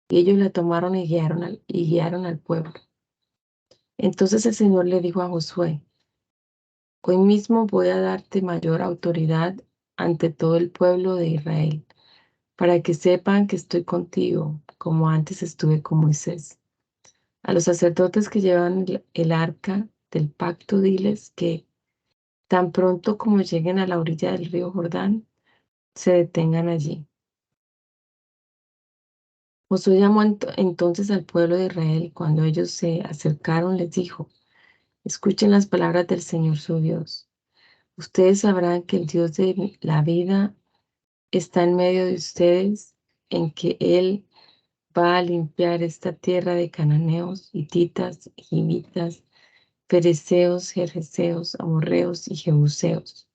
Y ellos la tomaron y guiaron al pueblo. Entonces el Señor le dijo a Josué: hoy mismo voy a darte mayor autoridad ante todo el pueblo de Israel, para que sepan que estoy contigo, como antes estuve con Moisés. A los sacerdotes que llevan el arca del pacto, diles que tan pronto como lleguen a la orilla del río Jordán, se detengan allí. Josué llamó entonces al pueblo de Israel y cuando ellos se acercaron les dijo: escuchen las palabras del Señor su Dios. Ustedes sabrán que el Dios de la vida está en medio de ustedes, en que Él va a limpiar esta tierra de cananeos, hititas, givitas, fereceos, jerjeseos, amorreos y jebuseos.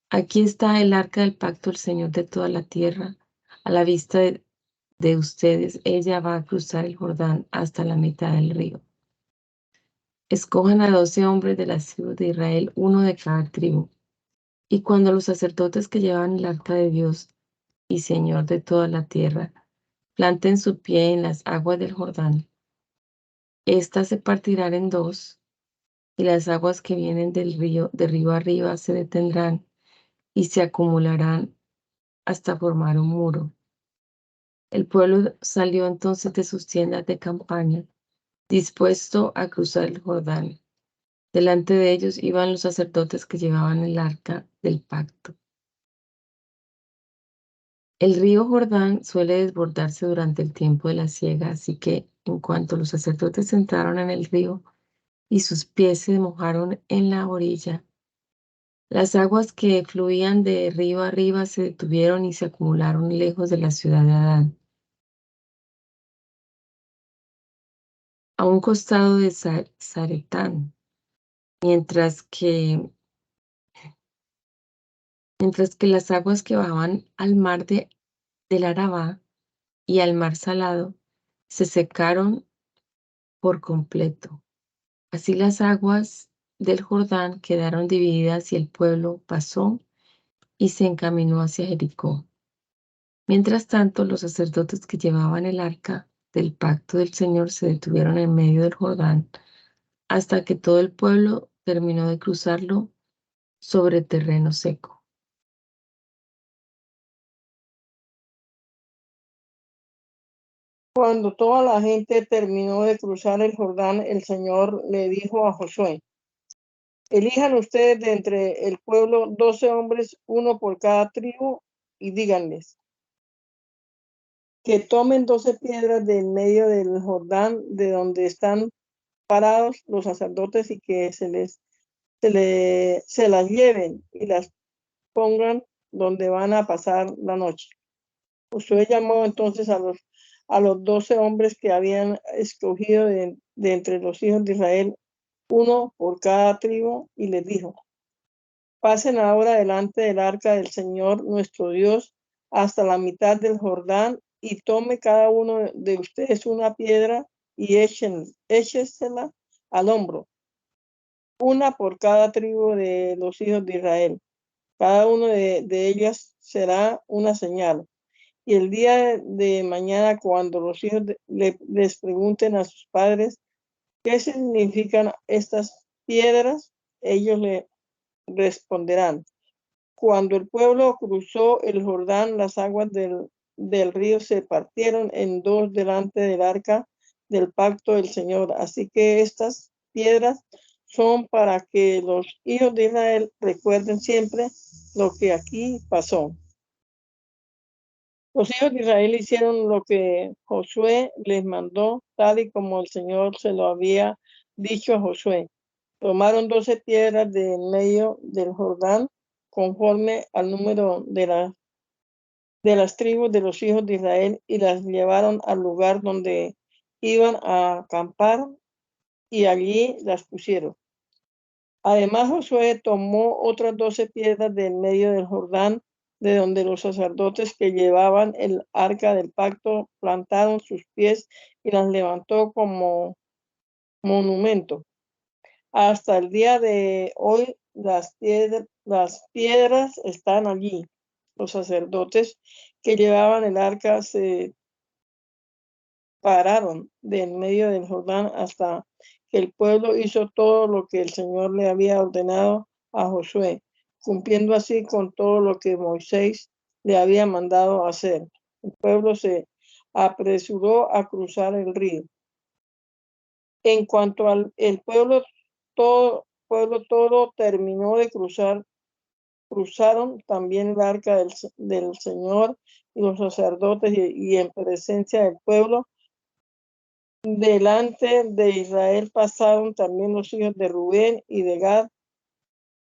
Aquí está el arca del pacto del Señor de toda la tierra. A la vista de ustedes, ella va a cruzar el Jordán hasta la mitad del río. Escojan a 12 hombres de las tribus de Israel, uno de cada tribu. Y cuando los sacerdotes que llevan el arca de Dios y Señor de toda la tierra planten su pie en las aguas del Jordán, éstas se partirán en dos, y las aguas que vienen del río de río arriba se detendrán y se acumularán hasta formar un muro. El pueblo salió entonces de sus tiendas de campaña, dispuesto a cruzar el Jordán. Delante de ellos iban los sacerdotes que llevaban el arca del pacto. El río Jordán suele desbordarse durante el tiempo de la siega, así que en cuanto los sacerdotes entraron en el río y sus pies se mojaron en la orilla, las aguas que fluían de río arriba se detuvieron y se acumularon lejos de la ciudad de Adán, a un costado de Zaretán, mientras que las aguas que bajaban al mar del Arabá y al mar Salado se secaron por completo. Así las aguas del Jordán quedaron divididas y el pueblo pasó y se encaminó hacia Jericó. Mientras tanto, los sacerdotes que llevaban el arca del pacto del Señor se detuvieron en medio del Jordán hasta que todo el pueblo terminó de cruzarlo sobre terreno seco. Cuando toda la gente terminó de cruzar el Jordán, el Señor le dijo a Josué: elijan ustedes de entre el pueblo 12 hombres, uno por cada tribu, y díganles que tomen 12 piedras del medio del Jordán, de donde están parados los sacerdotes, y que se les se las lleven y las pongan donde van a pasar la noche. Josué llamó entonces a los 12 hombres que habían escogido de entre los hijos de Israel, uno por cada tribu, y les dijo: pasen ahora delante del arca del Señor nuestro Dios hasta la mitad del Jordán, y tome cada uno de ustedes una piedra y échensela al hombro, una por cada tribu de los hijos de Israel. Cada uno de ellas será una señal. Y el día de mañana, cuando los hijos les pregunten a sus padres qué significan estas piedras, ellos le responderán: cuando el pueblo cruzó el Jordán, las aguas del río se partieron en dos delante del arca del pacto del Señor. Así que estas piedras son para que los hijos de Israel recuerden siempre lo que aquí pasó. Los hijos de Israel hicieron lo que Josué les mandó, tal y como el Señor se lo había dicho a Josué. Tomaron 12 piedras de en medio del Jordán, conforme al número de las tribus de los hijos de Israel, y las llevaron al lugar donde iban a acampar, y allí las pusieron. Además, Josué tomó otras 12 piedras de en medio del Jordán, de donde los sacerdotes que llevaban el arca del pacto plantaron sus pies, y las levantó como monumento. Hasta el día de hoy las piedras están allí. Los sacerdotes que llevaban el arca se pararon de en medio del Jordán hasta que el pueblo hizo todo lo que el Señor le había ordenado a Josué, cumpliendo así con todo lo que Moisés le había mandado hacer. El pueblo se apresuró a cruzar el río. En cuanto al pueblo todo terminó de cruzar, cruzaron también el arca del Señor y los sacerdotes, y en presencia del pueblo delante de Israel pasaron también los hijos de Rubén y de Gad,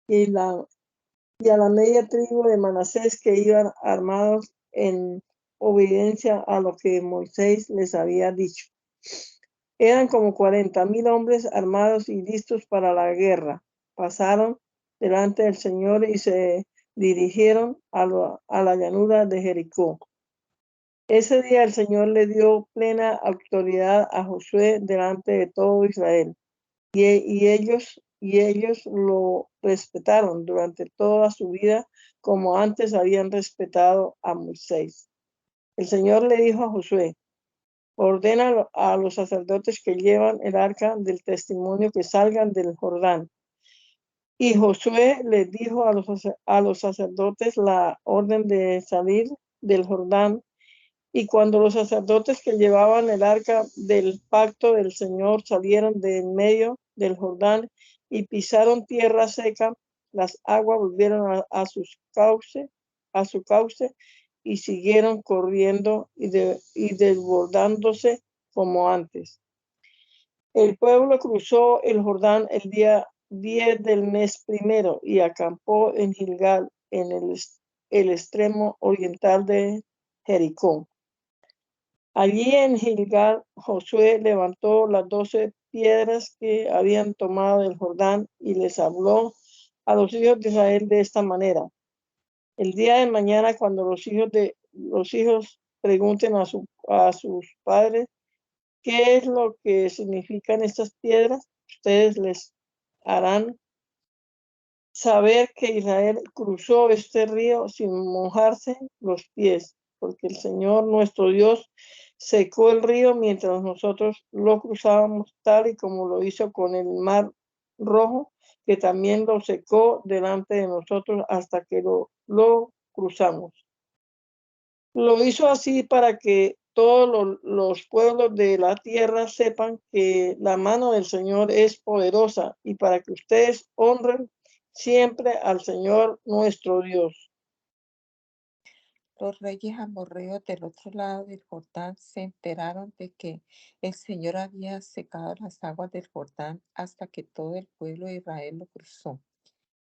y a la media tribu de Manasés, que iban armados en obediencia a lo que Moisés les había dicho. Eran como 40,000 hombres armados y listos para la guerra. Pasaron delante del Señor y se dirigieron a la llanura de Jericó. Ese día el Señor le dio plena autoridad a Josué delante de todo Israel, y ellos lo respetaron durante toda su vida, como antes habían respetado a Moisés. El Señor le dijo a Josué: ordena a los sacerdotes que llevan el arca del testimonio que salgan del Jordán. Y Josué les dijo a los sacerdotes la orden de salir del Jordán. Y cuando los sacerdotes que llevaban el arca del pacto del Señor salieron de en medio del Jordán y pisaron tierra seca, las aguas volvieron a su cauce, y siguieron corriendo y desbordándose como antes. El pueblo cruzó el Jordán el día 10 del mes primero y acampó en Gilgal, en el extremo oriental de Jericó. Allí en Gilgal, Josué levantó las 12 piedras que habían tomado del Jordán y les habló a los hijos de Israel de esta manera: el día de mañana, cuando los hijos pregunten a sus padres qué es lo que significan estas piedras, ustedes les harán saber que Israel cruzó este río sin mojarse los pies, porque el Señor nuestro Dios secó el río mientras nosotros lo cruzábamos, tal y como lo hizo con el mar Rojo, que también lo secó delante de nosotros hasta que lo cruzamos. Lo hizo así para que todos los pueblos de la tierra sepan que la mano del Señor es poderosa, y para que ustedes honren siempre al Señor nuestro Dios. Los reyes amorreos del otro lado del Jordán se enteraron de que el Señor había secado las aguas del Jordán hasta que todo el pueblo de Israel lo cruzó.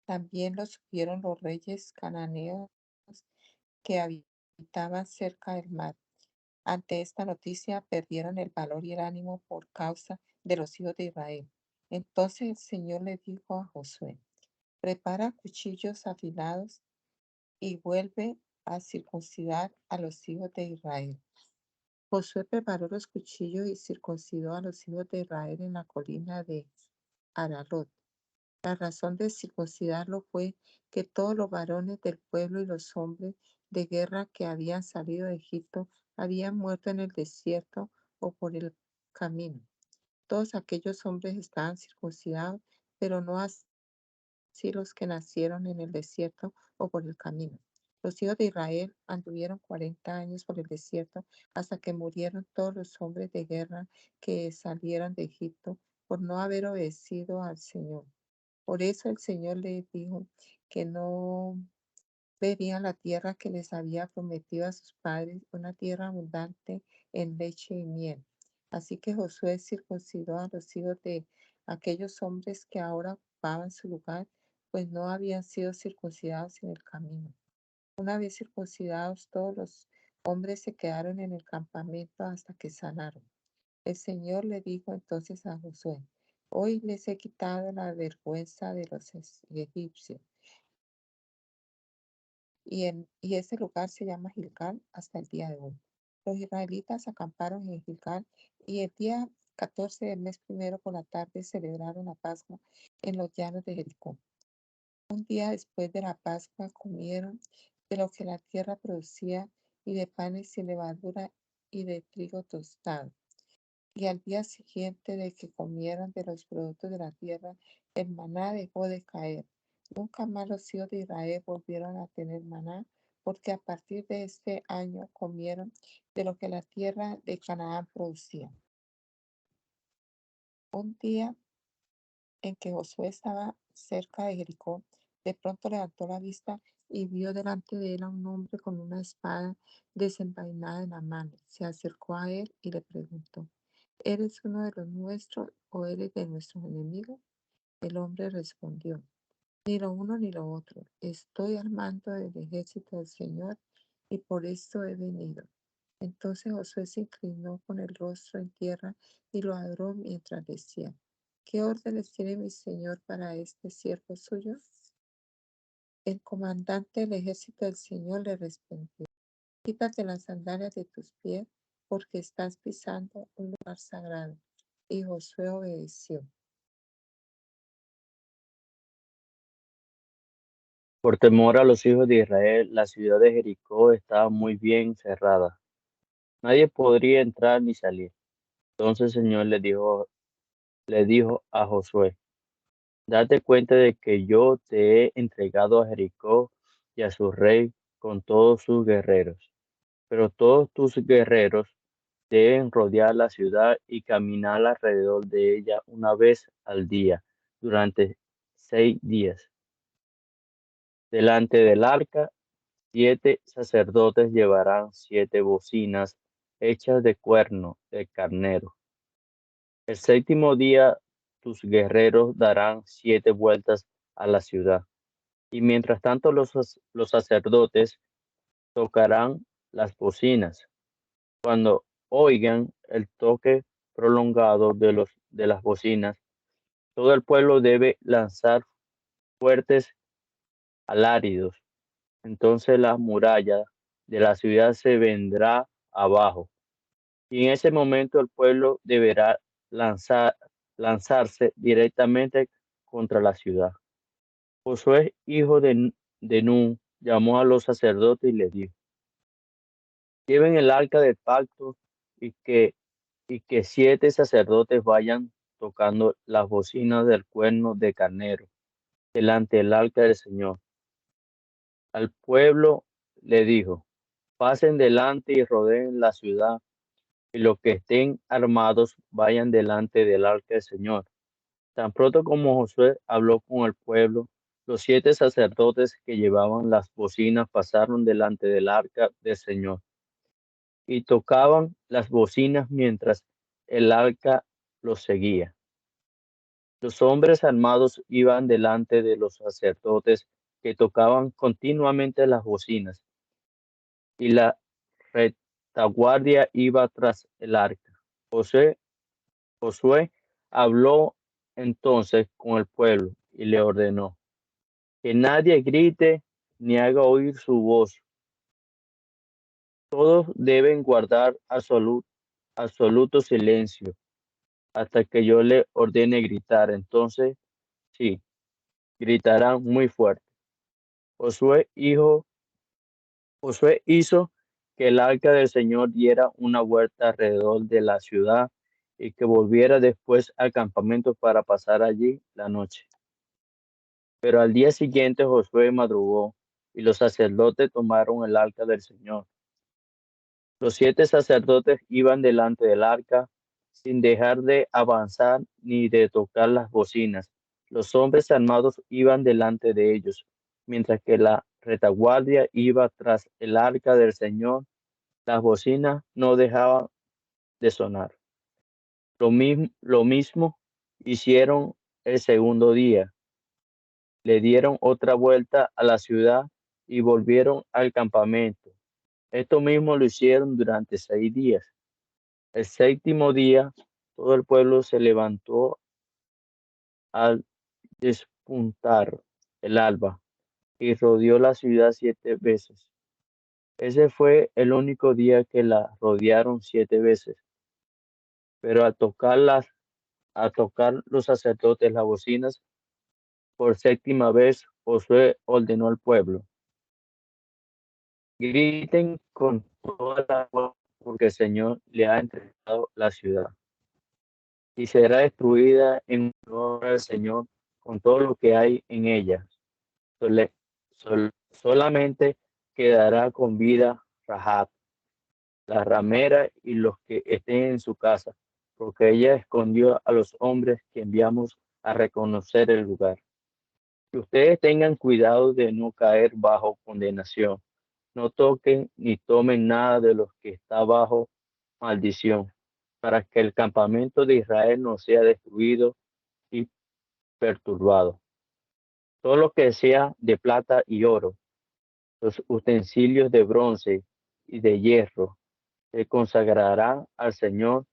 También lo supieron los reyes cananeos que habitaban cerca del mar. Ante esta noticia perdieron el valor y el ánimo por causa de los hijos de Israel. Entonces el Señor le dijo a Josué: prepara cuchillos afilados y vuelve a circuncidar a los hijos de Israel. Josué preparó los cuchillos y circuncidó a los hijos de Israel en la colina de Aralot. La razón de circuncidarlo fue que todos los varones del pueblo y los hombres de guerra que habían salido de Egipto habían muerto en el desierto o por el camino. Todos aquellos hombres estaban circuncidados, pero no así los que nacieron en el desierto o por el camino. Los hijos de Israel anduvieron 40 años por el desierto hasta que murieron todos los hombres de guerra que salieron de Egipto por no haber obedecido al Señor. Por eso el Señor les dijo que no verían la tierra que les había prometido a sus padres, una tierra abundante en leche y miel. Así que Josué circuncidó a los hijos de aquellos hombres que ahora ocupaban su lugar, pues no habían sido circuncidados en el camino. Una vez circuncidados, todos los hombres se quedaron en el campamento hasta que sanaron. El Señor le dijo entonces a Josué: hoy les he quitado la vergüenza de los egipcios. Y ese lugar se llama Gilgal hasta el día de hoy. Los israelitas acamparon en Gilgal y el día 14 del mes primero por la tarde celebraron la Pascua en los llanos de Jericó. Un día después de la Pascua comieron de lo que la tierra producía y de panes sin levadura y de trigo tostado. Y al día siguiente de que comieron de los productos de la tierra, el maná dejó de caer. Nunca más los hijos de Israel volvieron a tener maná, porque a partir de este año comieron de lo que la tierra de Canaán producía. Un día en que Josué estaba cerca de Jericó, de pronto levantó la vista y vio delante de él a un hombre con una espada desenvainada en la mano. Se acercó a él y le preguntó: ¿eres uno de los nuestros o eres de nuestros enemigos? El hombre respondió: ni lo uno ni lo otro. Estoy al mando del ejército del Señor y por esto he venido. Entonces Josué se inclinó con el rostro en tierra y lo adoró mientras decía: ¿qué órdenes tiene mi Señor para este siervo suyo? El comandante del ejército del Señor le respondió: quítate las sandalias de tus pies, porque estás pisando un lugar sagrado. Y Josué obedeció. Por temor a los hijos de Israel, la ciudad de Jericó estaba muy bien cerrada. Nadie podría entrar ni salir. Entonces el Señor le dijo a Josué: date cuenta de que yo te he entregado a Jericó y a su rey con todos sus guerreros. Pero todos tus guerreros deben rodear la ciudad y caminar alrededor de ella una vez al día, durante 6 días. Delante del arca, 7 sacerdotes llevarán 7 bocinas hechas de cuerno de carnero. El séptimo día, tus guerreros darán 7 vueltas a la ciudad. Y mientras tanto, los sacerdotes tocarán las bocinas. Cuando oigan el toque prolongado de las bocinas, todo el pueblo debe lanzar fuertes alaridos. Entonces la muralla de la ciudad se vendrá abajo. Y en ese momento el pueblo deberá lanzarse directamente contra la ciudad. Josué, hijo de Nun, llamó a los sacerdotes y les dijo: lleven el arca del pacto y que 7 sacerdotes vayan tocando las bocinas del cuerno de carnero delante del arca del Señor. Al pueblo le dijo: pasen delante y rodeen la ciudad, y los que estén armados vayan delante del arca del Señor. Tan pronto como Josué habló con el pueblo, los 7 sacerdotes que llevaban las bocinas pasaron delante del arca del Señor y tocaban las bocinas mientras el arca los seguía. Los hombres armados iban delante de los sacerdotes que tocaban continuamente las bocinas, y la retaguardia iba tras el arca. Josué habló entonces con el pueblo y le ordenó que nadie grite ni haga oír su voz. Todos deben guardar absoluto silencio hasta que yo le ordene gritar. Entonces, sí, gritarán muy fuerte. Josué hizo que el arca del Señor diera una vuelta alrededor de la ciudad y que volviera después al campamento para pasar allí la noche. Pero al día siguiente Josué madrugó y los sacerdotes tomaron el arca del Señor. Los 7 sacerdotes iban delante del arca sin dejar de avanzar ni de tocar las bocinas. Los hombres armados iban delante de ellos, mientras que la retaguardia iba tras el arca del Señor. Las bocinas no dejaban de sonar. Lo mismo hicieron el segundo día. Le dieron otra vuelta a la ciudad y volvieron al campamento. Esto mismo lo hicieron durante 6 días. El séptimo día, todo el pueblo se levantó al despuntar el alba y rodeó la ciudad 7 veces. Ese fue el único día que la rodearon 7 veces. Pero a tocar los sacerdotes las bocinas por séptima vez, Josué ordenó al pueblo: griten con toda la voz, porque el Señor le ha entregado la ciudad y será destruida en honor al Señor con todo lo que hay en ella. Solamente quedará con vida Rahab, la ramera, y los que estén en su casa, porque ella escondió a los hombres que enviamos a reconocer el lugar. Que ustedes tengan cuidado de no caer bajo condenación. No toquen ni tomen nada de los que está bajo maldición, para que el campamento de Israel no sea destruido y perturbado. Todo lo que sea de plata y oro, los utensilios de bronce y de hierro, se consagrará al Señor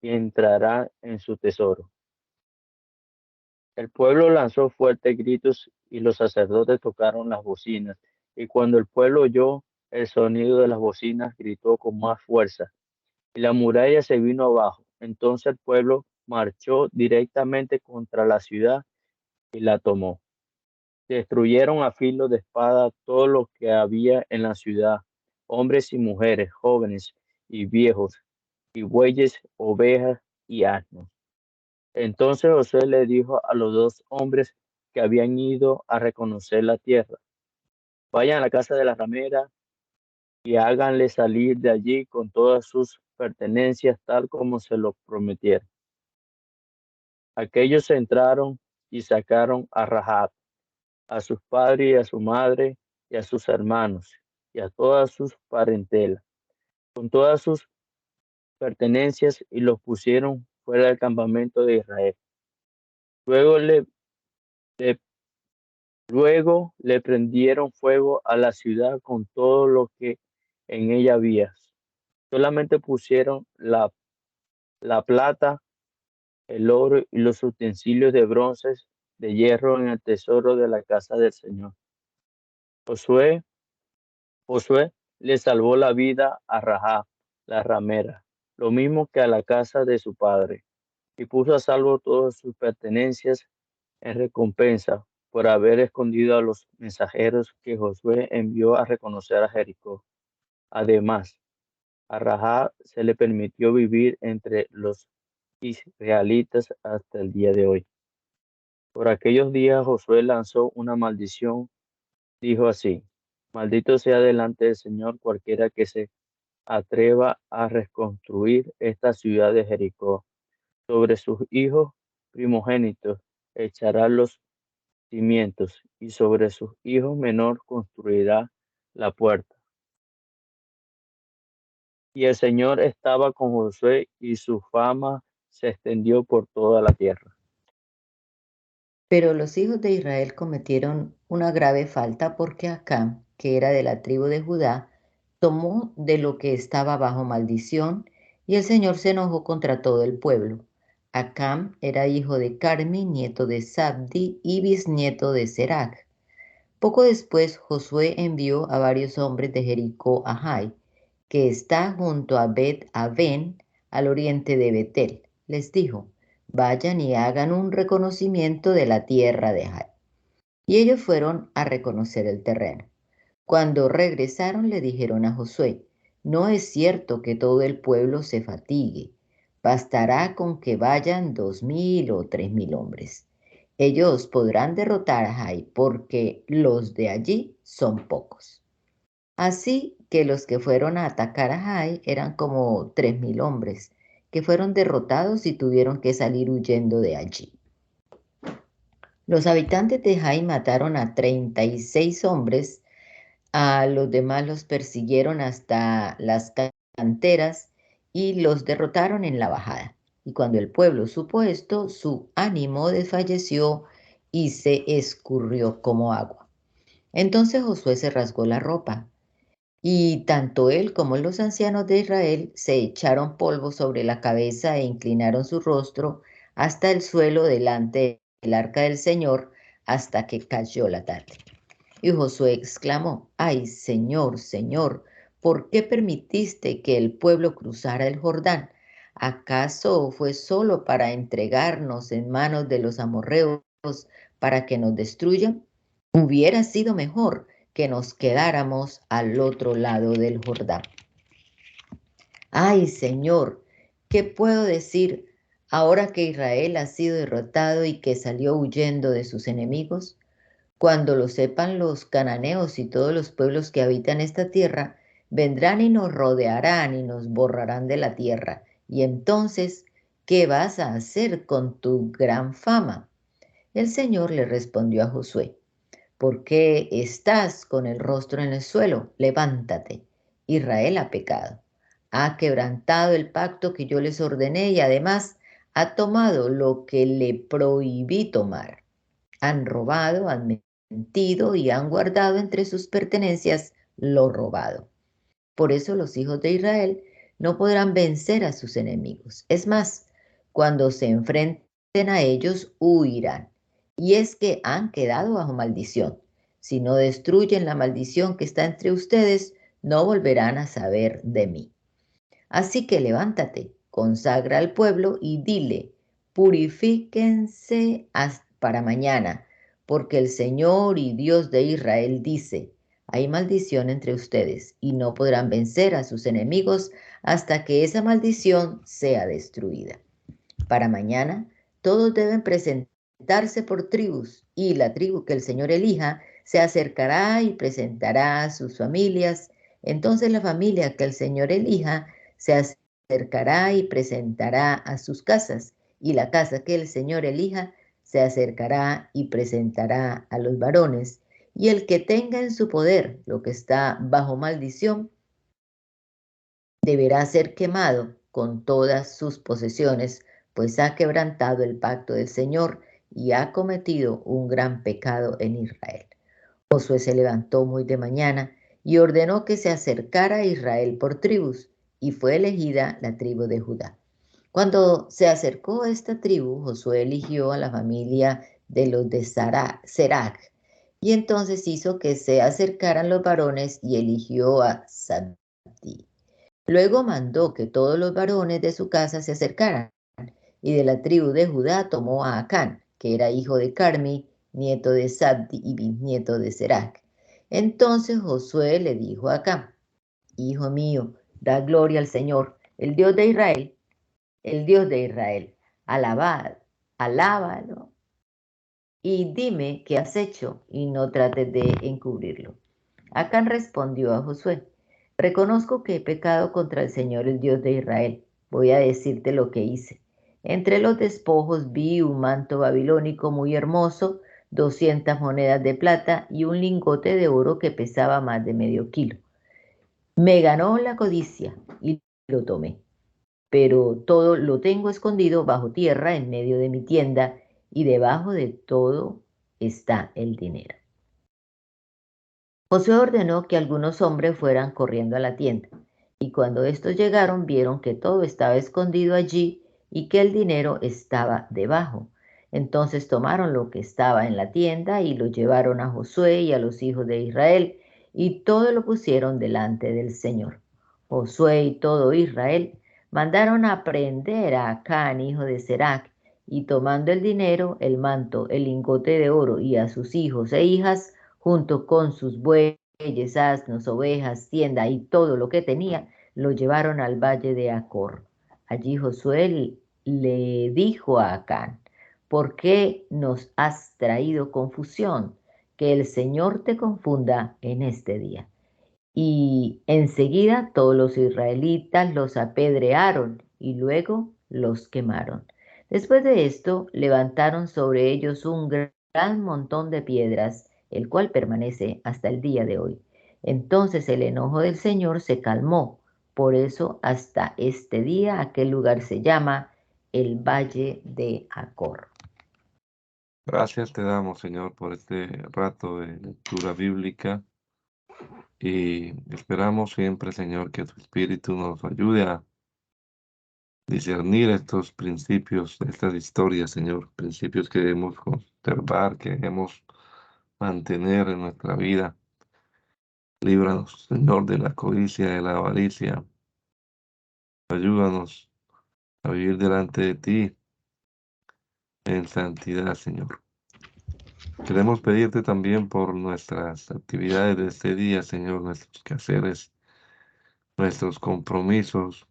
y entrará en su tesoro. El pueblo lanzó fuertes gritos y los sacerdotes tocaron las bocinas. Y cuando el pueblo oyó el sonido de las bocinas, gritó con más fuerza y la muralla se vino abajo. Entonces el pueblo marchó directamente contra la ciudad y la tomó. Destruyeron a filo de espada todo lo que había en la ciudad, hombres y mujeres, jóvenes y viejos, y bueyes, ovejas y asnos. Entonces Josué le dijo a los 2 hombres que habían ido a reconocer la tierra: vayan a la casa de la ramera y háganle salir de allí con todas sus pertenencias, tal como se lo prometieron. Aquellos entraron y sacaron a Rahab, a sus padres y a su madre y a sus hermanos y a todas sus parentelas, con todas sus pertenencias, y los pusieron fuera del campamento de Israel. Luego le- Luego le prendieron fuego a la ciudad con todo lo que en ella había. Solamente pusieron la plata, el oro y los utensilios de bronce, de hierro en el tesoro de la casa del Señor. Josué le salvó la vida a Rahab, la ramera, lo mismo que a la casa de su padre, y puso a salvo todas sus pertenencias en recompensa por haber escondido a los mensajeros que Josué envió a reconocer a Jericó. Además, a Rahab se le permitió vivir entre los israelitas hasta el día de hoy. Por aquellos días Josué lanzó una maldición. Dijo así: maldito sea delante del Señor cualquiera que se atreva a reconstruir esta ciudad de Jericó. Sobre sus hijos primogénitos echará los cimientos, y sobre sus hijos menor construirá la puerta. Y el Señor estaba con Josué, y su fama se extendió por toda la tierra. Pero los hijos de Israel cometieron una grave falta porque Acán, que era de la tribu de Judá, tomó de lo que estaba bajo maldición y el Señor se enojó contra todo el pueblo. Acán era hijo de Carmi, nieto de Sabdi y bisnieto de Serac. Poco después Josué envió a varios hombres de Jericó a Jai, que está junto a Bet-Aven, al oriente de Betel. Les dijo: vayan y hagan un reconocimiento de la tierra de Jai. Y ellos fueron a reconocer el terreno. Cuando regresaron le dijeron a Josué: no es cierto que todo el pueblo se fatigue. Bastará con que vayan 2000 o 3000 hombres. Ellos podrán derrotar a Jai porque los de allí son pocos. Así que los que fueron a atacar a Jai eran como 3000 hombres, que fueron derrotados y tuvieron que salir huyendo de allí. Los habitantes de Jai mataron a 36 hombres, a los demás los persiguieron hasta las canteras y los derrotaron en la bajada. Y cuando el pueblo supo esto, su ánimo desfalleció y se escurrió como agua. Entonces Josué se rasgó la ropa, y tanto él como los ancianos de Israel se echaron polvo sobre la cabeza e inclinaron su rostro hasta el suelo delante del arca del Señor hasta que cayó la tarde. Y Josué exclamó: ¡ay, Señor, Señor! ¿Por qué permitiste que el pueblo cruzara el Jordán? ¿Acaso fue solo para entregarnos en manos de los amorreos para que nos destruyan? Hubiera sido mejor que nos quedáramos al otro lado del Jordán. ¡Ay, Señor! ¿Qué puedo decir ahora que Israel ha sido derrotado y que salió huyendo de sus enemigos? Cuando lo sepan los cananeos y todos los pueblos que habitan esta tierra, vendrán y nos rodearán y nos borrarán de la tierra. Y entonces, ¿qué vas a hacer con tu gran fama? El Señor le respondió a Josué: ¿por qué estás con el rostro en el suelo? Levántate. Israel ha pecado. Ha quebrantado el pacto que yo les ordené y además ha tomado lo que le prohibí tomar. Han robado, han mentido y han guardado entre sus pertenencias lo robado. Por eso los hijos de Israel no podrán vencer a sus enemigos. Es más, cuando se enfrenten a ellos, huirán. Y es que han quedado bajo maldición. Si no destruyen la maldición que está entre ustedes, no volverán a saber de mí. Así que levántate, consagra al pueblo y dile: purifíquense para mañana, porque el Señor y Dios de Israel dice: hay maldición entre ustedes y no podrán vencer a sus enemigos hasta que esa maldición sea destruida. Para mañana todos deben presentarse por tribus, y la tribu que el Señor elija se acercará y presentará a sus familias. Entonces la familia que el Señor elija se acercará y presentará a sus casas, y la casa que el Señor elija se acercará y presentará a los varones. Y el que tenga en su poder lo que está bajo maldición deberá ser quemado con todas sus posesiones, pues ha quebrantado el pacto del Señor y ha cometido un gran pecado en Israel. Josué se levantó muy de mañana y ordenó que se acercara a Israel por tribus, y fue elegida la tribu de Judá. Cuando se acercó a esta tribu, Josué eligió a la familia de los de Serac, y entonces hizo que se acercaran los varones y eligió a Sabdi. Luego mandó que todos los varones de su casa se acercaran, y de la tribu de Judá tomó a Acán, que era hijo de Carmi, nieto de Sabdi y bisnieto de Serac. Entonces Josué le dijo a Acán: hijo mío, da gloria al Señor, el Dios de Israel, el Dios de Israel. Alábalo, y dime qué has hecho, y no trates de encubrirlo. Acán respondió a Josué: reconozco que he pecado contra el Señor, el Dios de Israel. Voy a decirte lo que hice. Entre los despojos vi un manto babilónico muy hermoso, 200 monedas de plata y un lingote de oro que pesaba más de medio kilo. Me ganó la codicia y lo tomé, pero todo lo tengo escondido bajo tierra en medio de mi tienda, y debajo de todo está el dinero. Josué ordenó que algunos hombres fueran corriendo a la tienda, y cuando estos llegaron vieron que todo estaba escondido allí y que el dinero estaba debajo. Entonces tomaron lo que estaba en la tienda y lo llevaron a Josué y a los hijos de Israel, y todo lo pusieron delante del Señor. Josué y todo Israel mandaron a prender a Acán, hijo de Serac, y tomando el dinero, el manto, el lingote de oro y a sus hijos e hijas, junto con sus bueyes, asnos, ovejas, tienda y todo lo que tenía, lo llevaron al valle de Acor. Allí Josué le dijo a Acán: ¿por qué nos has traído confusión? Que el Señor te confunda en este día. Y enseguida todos los israelitas los apedrearon y luego los quemaron. Después de esto, levantaron sobre ellos un gran montón de piedras, el cual permanece hasta el día de hoy. Entonces el enojo del Señor se calmó. Por eso hasta este día aquel lugar se llama el Valle de Acor. Gracias te damos, Señor, por este rato de lectura bíblica y esperamos siempre, Señor, que tu Espíritu nos ayude a discernir estos principios, estas historias, Señor, principios que debemos conservar, que debemos mantener en nuestra vida. Líbranos, Señor, de la codicia, de la avaricia. Ayúdanos a vivir delante de ti en santidad, Señor. Queremos pedirte también por nuestras actividades de este día, Señor, nuestros quehaceres, nuestros compromisos.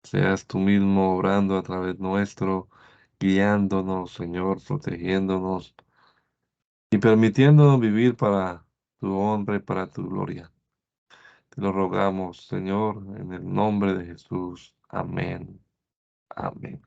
Seas tú mismo obrando a través nuestro, guiándonos, Señor, protegiéndonos y permitiéndonos vivir para tu honra y para tu gloria. Te lo rogamos, Señor, en el nombre de Jesús. Amén. Amén.